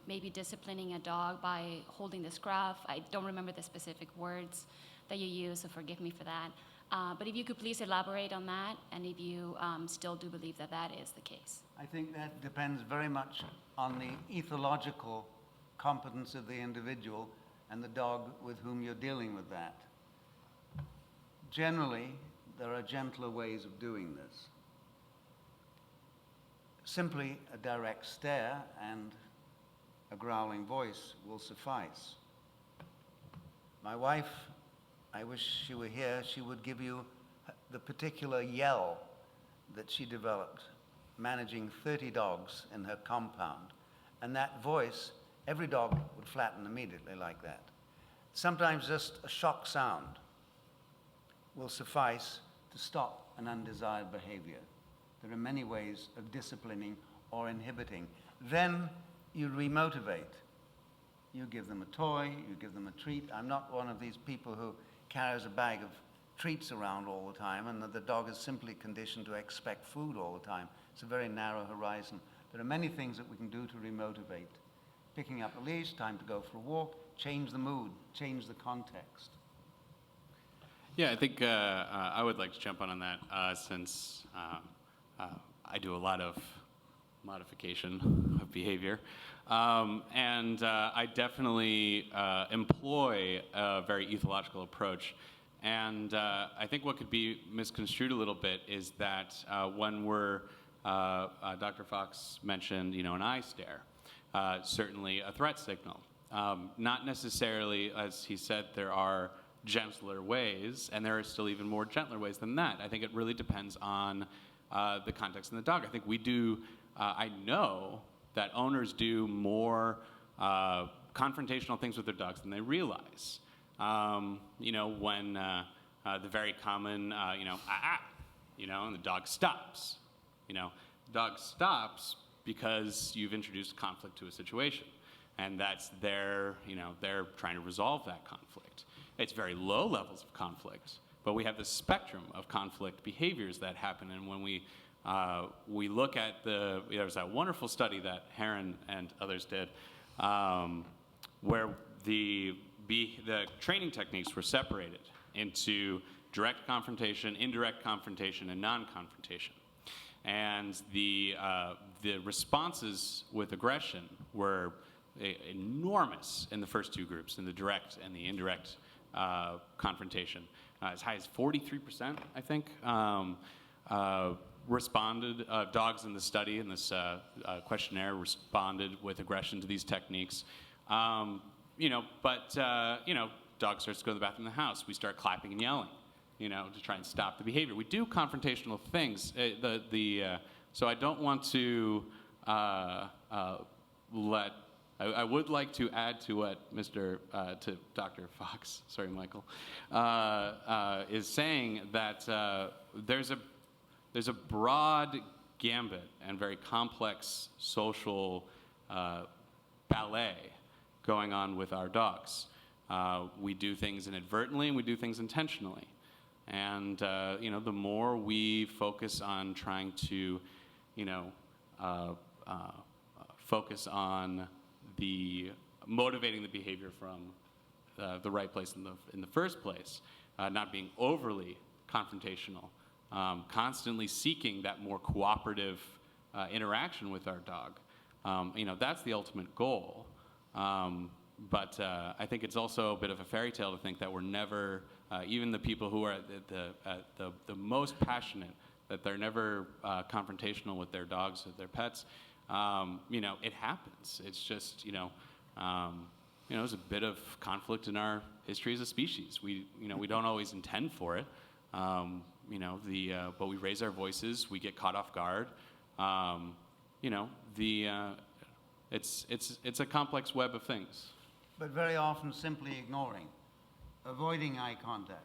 maybe disciplining a dog by holding the scruff. I don't remember the specific words that you used, so forgive me for that. But if you could please elaborate on that, and if you still do believe that that is the case. I think that depends very much on the ethological competence of the individual and the dog with whom you're dealing with that. Generally, there are gentler ways of doing this. Simply a direct stare and a growling voice will suffice. My wife, I wish she were here, she would give you the particular yell that she developed managing 30 dogs in her compound. And that voice, every dog would flatten immediately like that. Sometimes just a shock sound will suffice to stop an undesired behavior. There are many ways of disciplining or inhibiting. Then you remotivate. You give them a toy, you give them a treat. I'm not one of these people who carries a bag of treats around all the time and that the dog is simply conditioned to expect food all the time. It's a very narrow horizon. There are many things that we can do to remotivate. Picking up a leash, time to go for a walk, change the mood, change the context. Yeah, I think I would like to jump on that since I do a lot of modification of behavior. And I definitely employ a very ethological approach. And I think what could be misconstrued a little bit is that when we're, Dr. Fox mentioned, an eye stare, certainly a threat signal. Not necessarily, as he said, there are gentler ways, and there are still even more gentler ways than that. I think it really depends on the context of the dog. I think we do, I know that owners do more confrontational things with their dogs than they realize. When the very common, and the dog stops. The dog stops because you've introduced conflict to a situation. And that's they're trying to resolve that conflict. It's very low levels of conflict, but we have the spectrum of conflict behaviors that happen. And when we look at there was that wonderful study that Heron and others did, where the training techniques were separated into direct confrontation, indirect confrontation, and non-confrontation. And the responses with aggression were enormous in the first two groups, in the direct and the indirect confrontation. As high as 43%, I think, responded, dogs in the study, in this questionnaire, responded with aggression to these techniques. Dogs starts to go to the bathroom in the house. We start clapping and yelling, to try and stop the behavior. We do confrontational things. So I don't want to I would like to add to what to Dr. Fox, sorry, Michael, is saying that there's a broad gambit and very complex social ballet going on with our dogs. We do things inadvertently and we do things intentionally. And, the more we focus on trying to, focus on motivating the behavior from the right place in the first place, not being overly confrontational, constantly seeking that more cooperative interaction with our dog. That's the ultimate goal. But I think it's also a bit of a fairy tale to think that we're never, even the people who are the most passionate, that they're never confrontational with their dogs, with their pets. It happens. It's just, there's a bit of conflict in our history as a species. We don't always intend for it. But we raise our voices. We get caught off guard. It's a complex web of things. But very often simply ignoring, avoiding eye contact.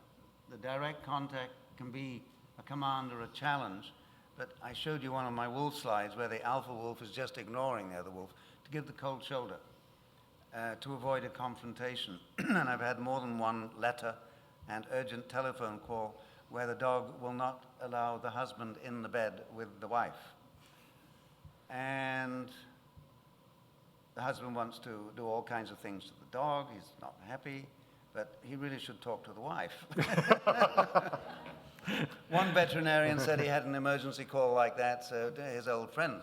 The direct contact can be a command or a challenge. But I showed you one of my wolf slides where the alpha wolf is just ignoring the other wolf to give the cold shoulder, to avoid a confrontation. And I've had more than one letter and urgent telephone call where the dog will not allow the husband in the bed with the wife. And the husband wants to do all kinds of things to the dog. He's not happy, but he really should talk to the wife. One veterinarian said he had an emergency call like that, so his old friend,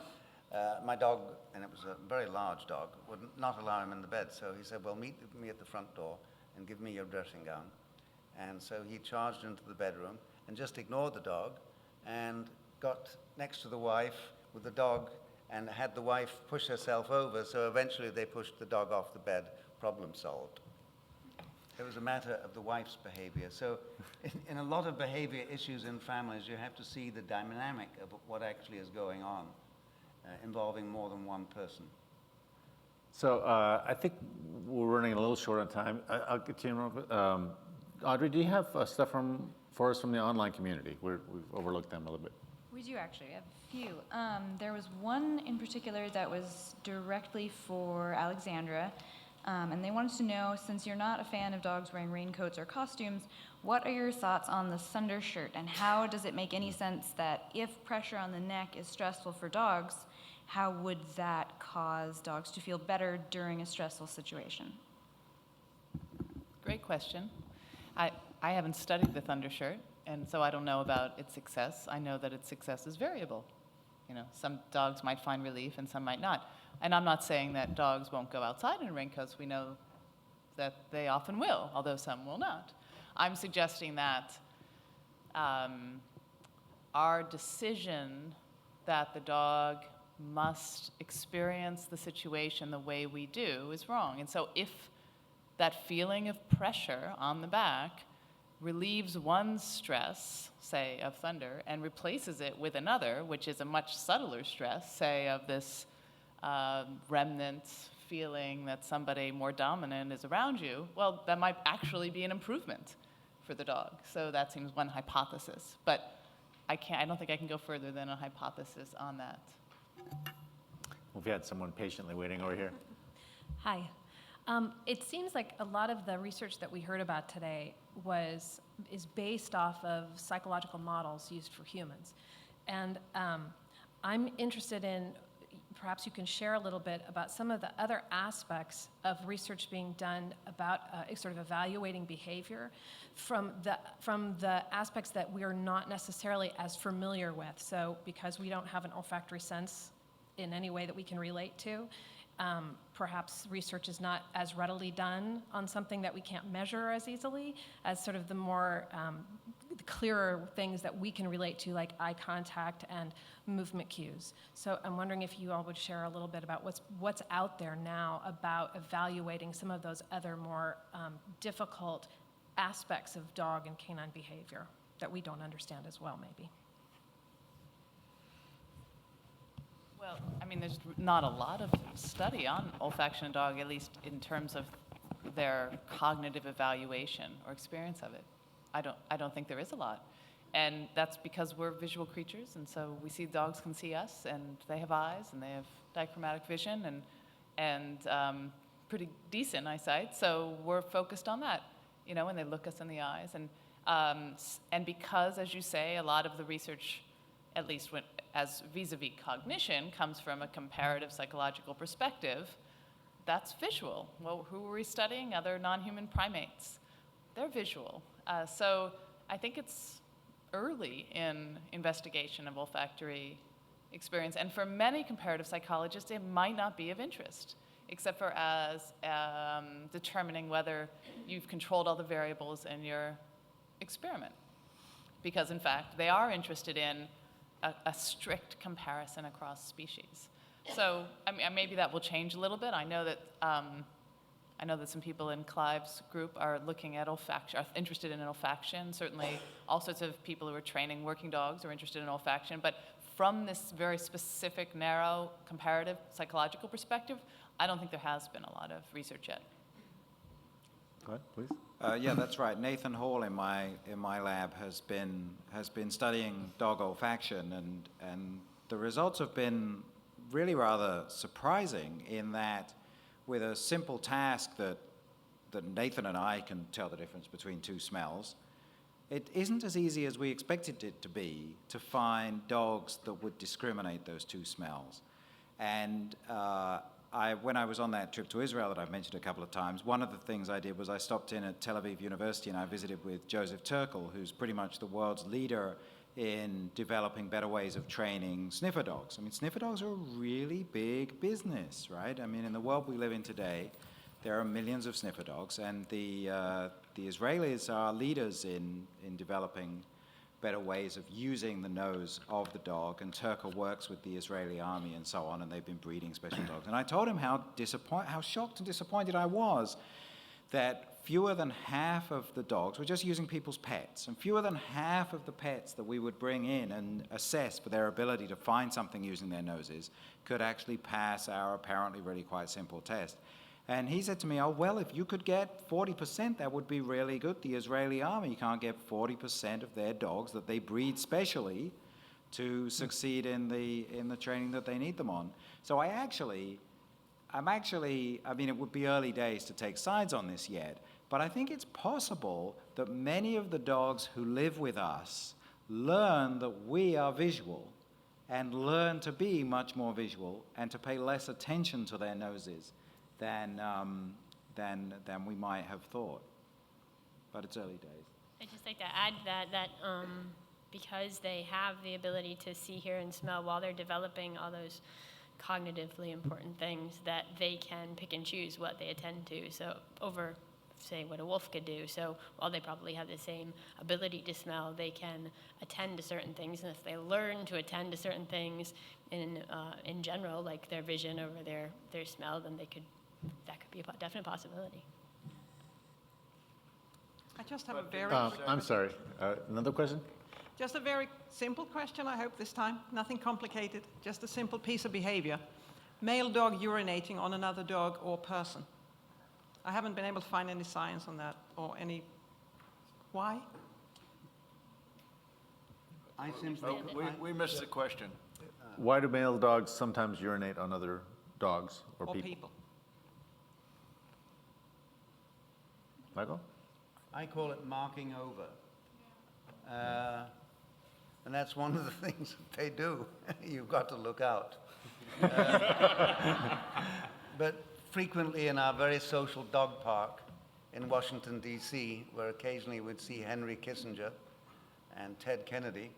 my dog, and it was a very large dog, would not allow him in the bed. So he said, well, meet me at the front door and give me your dressing gown. And so he charged into the bedroom and just ignored the dog and got next to the wife with the dog and had the wife push herself over. So eventually they pushed the dog off the bed, problem solved. It was a matter of the wife's behavior. So in a lot of behavior issues in families, you have to see the dynamic of what actually is going on, involving more than one person. So I think we're running a little short on time. I'll continue real quick. Audrey, do you have stuff for us from the online community? We've overlooked them a little bit. We do actually. We have a few. There was one in particular that was directly for Alexandra. And they wanted to know, since you're not a fan of dogs wearing raincoats or costumes, what are your thoughts on the Thunder shirt, and how does it make any sense that if pressure on the neck is stressful for dogs, how would that cause dogs to feel better during a stressful situation? Great question. I haven't studied the Thunder shirt, and so I don't know about its success. I know that its success is variable. You know, some dogs might find relief and some might not. And I'm not saying that dogs won't go outside in raincoats. We know that they often will, although some will not. I'm suggesting that our decision that the dog must experience the situation the way we do is wrong. And so if that feeling of pressure on the back relieves one stress, say, of thunder, and replaces it with another, which is a much subtler stress, say, of this remnant feeling that somebody more dominant is around you, well, that might actually be an improvement for the dog. So that seems one hypothesis. But I don't think I can go further than a hypothesis on that. We've had someone patiently waiting over here. Hi. It seems like a lot of the research that we heard about today is based off of psychological models used for humans. And I'm interested in, perhaps you can share a little bit about some of the other aspects of research being done about sort of evaluating behavior from the aspects that we are not necessarily as familiar with. So because we don't have an olfactory sense in any way that we can relate to, perhaps research is not as readily done on something that we can't measure as easily as sort of the more the clearer things that we can relate to, like eye contact and movement cues. So I'm wondering if you all would share a little bit about what's out there now about evaluating some of those other more difficult aspects of dog and canine behavior that we don't understand as well, maybe. Well, I mean, there's not a lot of study on olfaction in dog, at least in terms of their cognitive evaluation or experience of it. I don't think there is a lot. And that's because we're visual creatures, and so we see dogs can see us, and they have eyes, and they have dichromatic vision, and pretty decent eyesight, so we're focused on that, you know, when they look us in the eyes. And because, as you say, a lot of the research, at least as vis-a-vis cognition, comes from a comparative psychological perspective, that's visual. Well, who are we studying? Other non-human primates. They're visual. So I think it's early in investigation of olfactory experience. And for many comparative psychologists, it might not be of interest, except for as determining whether you've controlled all the variables in your experiment. Because, in fact, they are interested in a strict comparison across species. So I mean, maybe that will change a little bit. I know that some people in Clive's group are looking at olfaction, are interested in olfaction. Certainly, all sorts of people who are training working dogs are interested in olfaction. But from this very specific, narrow, comparative psychological perspective, I don't think there has been a lot of research yet. Go ahead, please. Yeah, that's right. Nathan Hall in my lab has been studying dog olfaction, and the results have been really rather surprising in that with a simple task that Nathan and I can tell the difference between two smells, it isn't as easy as we expected it to be to find dogs that would discriminate those two smells. And when I was on that trip to Israel that I've mentioned a couple of times, one of the things I did was I stopped in at Tel Aviv University and I visited with Joseph Turkel, who's pretty much the world's leader in developing better ways of training sniffer dogs. I mean, sniffer dogs are a really big business, right? I mean, in the world we live in today, there are millions of sniffer dogs, and the Israelis are leaders in developing better ways of using the nose of the dog, and Turkel works with the Israeli army and so on, and they've been breeding special dogs. And I told him how shocked and disappointed I was that fewer than half of the dogs were just using people's pets, and fewer than half of the pets that we would bring in and assess for their ability to find something using their noses could actually pass our apparently really quite simple test. And he said to me, oh, well, if you could get 40%, that would be really good. The Israeli army can't get 40% of their dogs that they breed specially to succeed in the training that they need them on. So I mean, it would be early days to take sides on this yet, but I think it's possible that many of the dogs who live with us learn that we are visual and learn to be much more visual and to pay less attention to their noses than we might have thought. But it's early days. I'd just like to add that because they have the ability to see, hear, and smell while they're developing all those cognitively important things, that they can pick and choose what they attend to. So over, say, what a wolf could do. So while they probably have the same ability to smell, they can attend to certain things. And if they learn to attend to certain things in general, like their vision over their smell, then that could be a definite possibility. I just have a very... I'm sorry, another question? Just a very simple question, I hope this time. Nothing complicated, just a simple piece of behavior. Male dog urinating on another dog or person. I haven't been able to find any science on that or any... Why? I simply... We missed the question. Why do male dogs sometimes urinate on other dogs or people? Michael? I call it marking over. And that's one of the things that they do. You've got to look out. But frequently in our very social dog park in Washington, D.C., where occasionally we'd see Henry Kissinger and Ted Kennedy,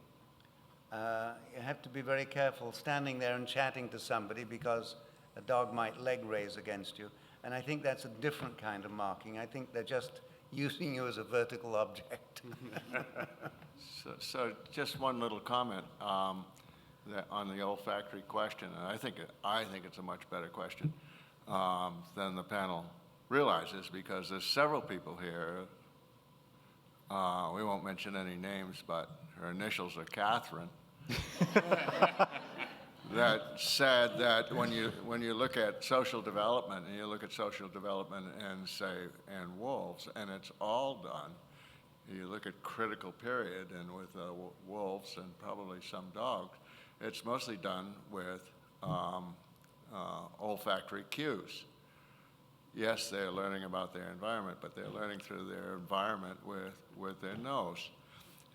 you have to be very careful standing there and chatting to somebody because a dog might leg raise against you. And I think that's a different kind of marking. I think they're just using you as a vertical object. So just one little comment on the olfactory question, and I think it's a much better question than the panel realizes, because there's several people here. We won't mention any names, but her initials are Kathryn. That said that when you look at social development, and you look at social development and wolves, and it's all done, you look at critical period, and with wolves and probably some dogs, it's mostly done with olfactory cues. Yes, they're learning about their environment, but they're learning through their environment with their nose.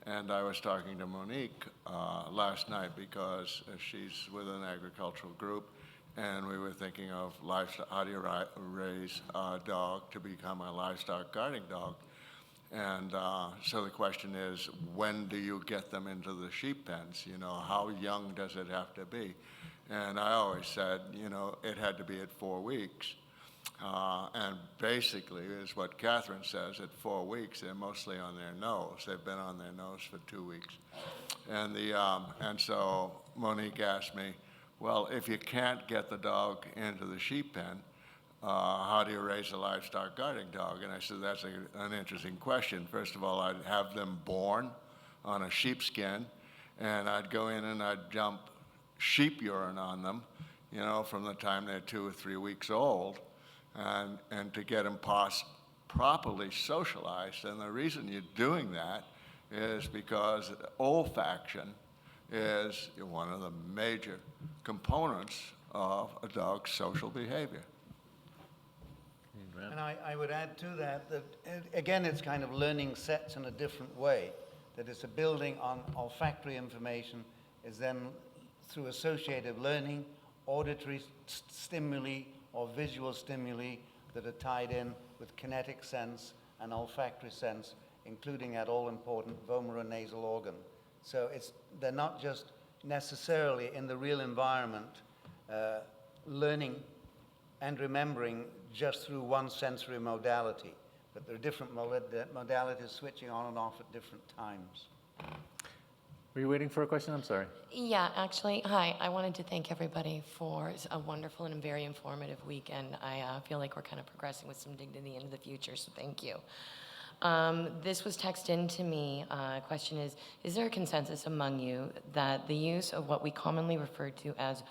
And I was talking to Monique last night because she's with an agricultural group, and we were thinking of livestock, how do you raise a dog to become a livestock guarding dog? And so the question is, when do you get them into the sheep pens? You know, how young does it have to be? And I always said, you know, it had to be at 4 weeks. And basically, is what Kathryn says, at 4 weeks, they're mostly on their nose. They've been on their nose for 2 weeks. And so Monique asked me, well, if you can't get the dog into the sheep pen, how do you raise a livestock guarding dog? And I said, that's an interesting question. First of all, I'd have them born on a sheepskin, and I'd go in and I'd dump sheep urine on them, you know, from the time they're 2 or 3 weeks old, and to get them properly socialized. And the reason you're doing that is because olfaction is one of the major components of a dog's social behavior. And I would add to that, again, it's kind of learning sets in a different way. that it's a building on olfactory information, is then through associative learning, auditory stimuli or visual stimuli that are tied in with kinetic sense and olfactory sense, including that all-important vomeronasal organ. So they're not just necessarily in the real environment learning and remembering just through one sensory modality, but there are different modalities switching on and off at different times. Were you waiting for a question? I'm sorry. Yeah, actually, hi. I wanted to thank everybody for a wonderful and very informative weekend. I feel like we're kind of progressing with some dignity into the future, so thank you. This was texted in to me. Question is there a consensus among you that the use of what we commonly refer to as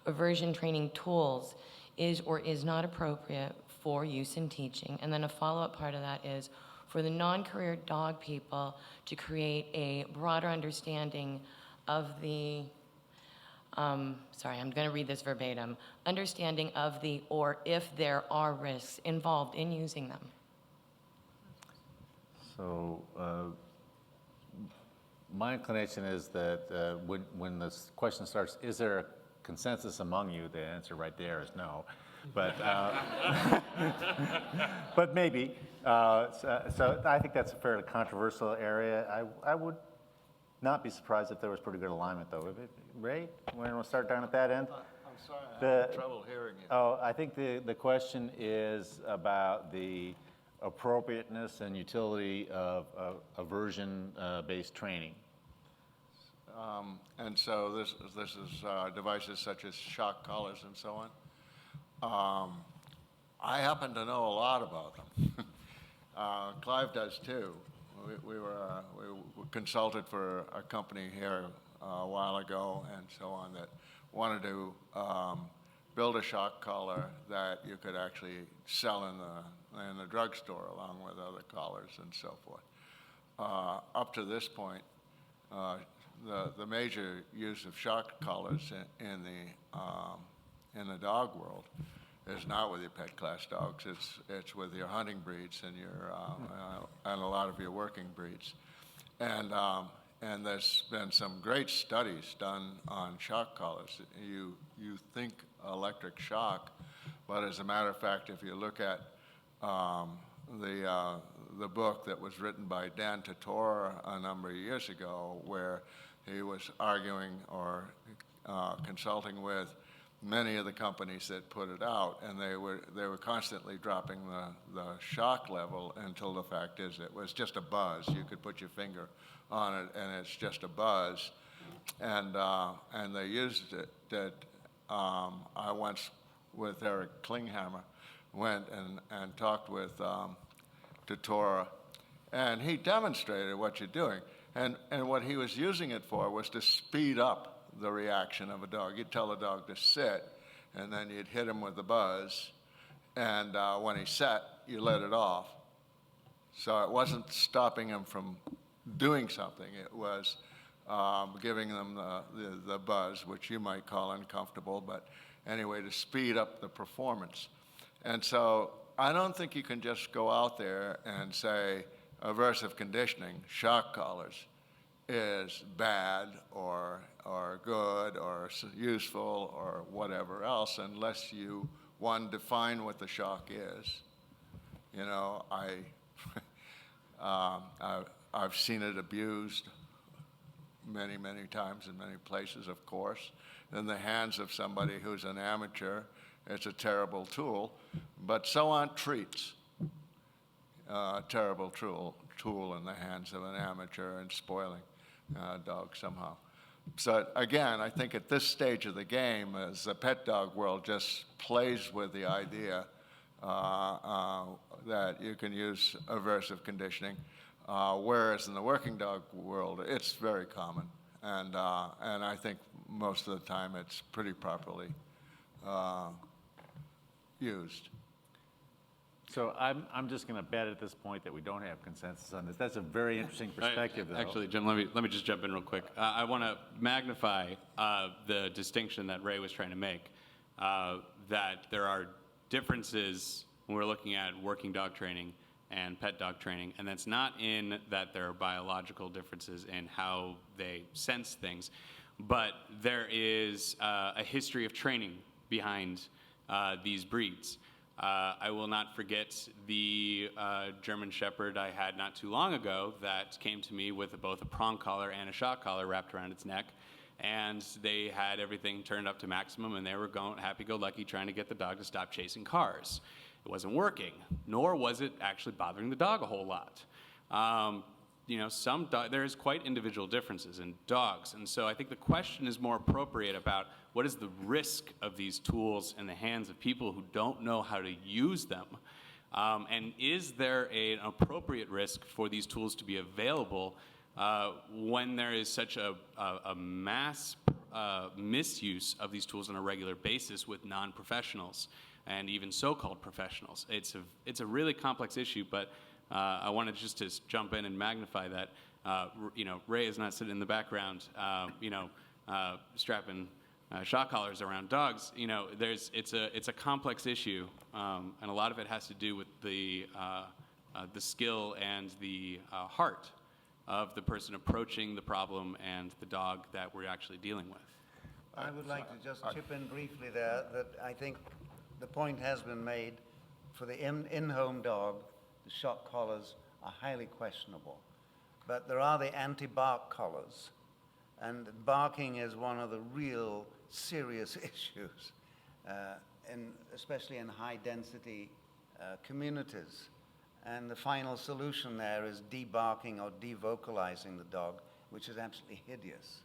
aversion training tools is or is not appropriate for use in teaching? And then a follow-up part of that is, for the non-career dog people to create a broader understanding of the, sorry, I'm going to read this verbatim, understanding of the or if there are risks involved in using them. So my inclination is that when this question starts, is there a consensus among you? The answer right there is no. But, but maybe. So I think that's a fairly controversial area. I would not be surprised if there was pretty good alignment, though. Ray, we'll start down at that end. I'm sorry, I'm having trouble hearing you. Oh, I think the question is about the appropriateness and utility of aversion-based training. And so this is devices such as shock collars and so on. I happen to know a lot about them. Clive does too. We consulted for a company here a while ago and so on that wanted to build a shock collar that you could actually sell in the drugstore along with other collars and so forth. Up to this point, the major use of shock collars in the dog world is not with your pet class dogs. It's with your hunting breeds and your and a lot of your working breeds, and there's been some great studies done on shock collars. You think electric shock, but as a matter of fact, if you look at the book that was written by Dan Tator a number of years ago, where he was arguing or consulting with many of the companies that put it out, and they were constantly dropping the shock level until the fact is it was just a buzz. You could put your finger on it, and it's just a buzz. And they used it that I once, with Eric Klinghammer, went and talked with Tatora, and he demonstrated what you're doing. And what he was using it for was to speed up the reaction of a dog. You'd tell the dog to sit, and then you'd hit him with the buzz, and when he sat, you let it off. So it wasn't stopping him from doing something. It was giving them the buzz, which you might call uncomfortable, but anyway, to speed up the performance. And so I don't think you can just go out there and say aversive conditioning, shock collars, is bad or good or useful or whatever else unless you, one, define what the shock is. You know, I've seen it abused many, many times in many places, of course. In the hands of somebody who's an amateur, it's a terrible tool, but so aren't treats. A terrible tool in the hands of an amateur and spoiling dog somehow. So again, I think at this stage of the game, as the pet dog world just plays with the idea that you can use aversive conditioning, whereas in the working dog world, it's very common, and I think most of the time it's pretty properly used. So I'm just going to bet at this point that we don't have consensus on this. That's a very interesting perspective, though. Actually, Jim, let me just jump in real quick. I want to magnify the distinction that Ray was trying to make, that there are differences when we're looking at working dog training and pet dog training. And that's not in that there are biological differences in how they sense things, but there is a history of training behind these breeds. I will not forget the German Shepherd I had not too long ago that came to me with both a prong collar and a shock collar wrapped around its neck. And they had everything turned up to maximum, and they were going happy-go-lucky trying to get the dog to stop chasing cars. It wasn't working, nor was it actually bothering the dog a whole lot. You know, there's quite individual differences in dogs, and so I think the question is more appropriate about what is the risk of these tools in the hands of people who don't know how to use them, and is there an appropriate risk for these tools to be available when there is such a mass misuse of these tools on a regular basis with non-professionals and even so-called professionals. It's a really complex issue, but I wanted just to jump in and magnify that. You know, Ray is not sitting in the background, strapping shock collars around dogs. You know, it's a complex issue, and a lot of it has to do with the skill and the heart of the person approaching the problem and the dog that we're actually dealing with. I would like to just chip in briefly there that I think the point has been made for the in-home dog, the shock collars are highly questionable. But there are the anti-bark collars, and barking is one of the real serious issues, especially in high-density communities. And the final solution there is debarking or devocalizing the dog, which is absolutely hideous.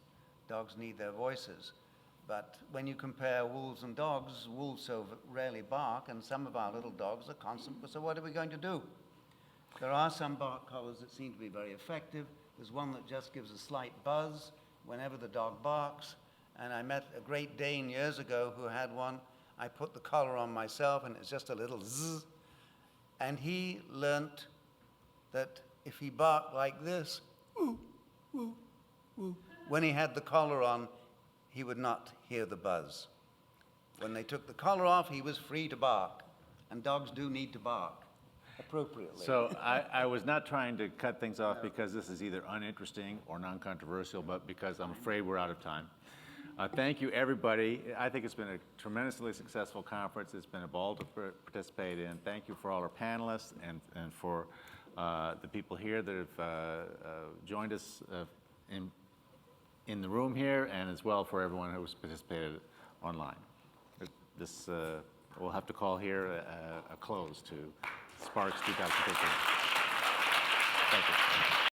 Dogs need their voices. But when you compare wolves and dogs, wolves so rarely bark, and some of our little dogs are constant, so what are we going to do? There are some bark collars that seem to be very effective. There's one that just gives a slight buzz whenever the dog barks. And I met a Great Dane years ago who had one. I put the collar on myself, and it's just a little zzz. And he learnt that if he barked like this, woo, woo, woo, when he had the collar on, he would not hear the buzz. When they took the collar off, he was free to bark. And dogs do need to bark appropriately. So I was not trying to cut things off because this is either uninteresting or non-controversial, but because I'm afraid we're out of time. Thank you, everybody. I think it's been a tremendously successful conference. It's been a ball to participate in. Thank you for all our panelists and for the people here that have joined us in the room here, and as well for everyone who's participated online. This we'll have to call here a close to SPARCS 2015. Thank you.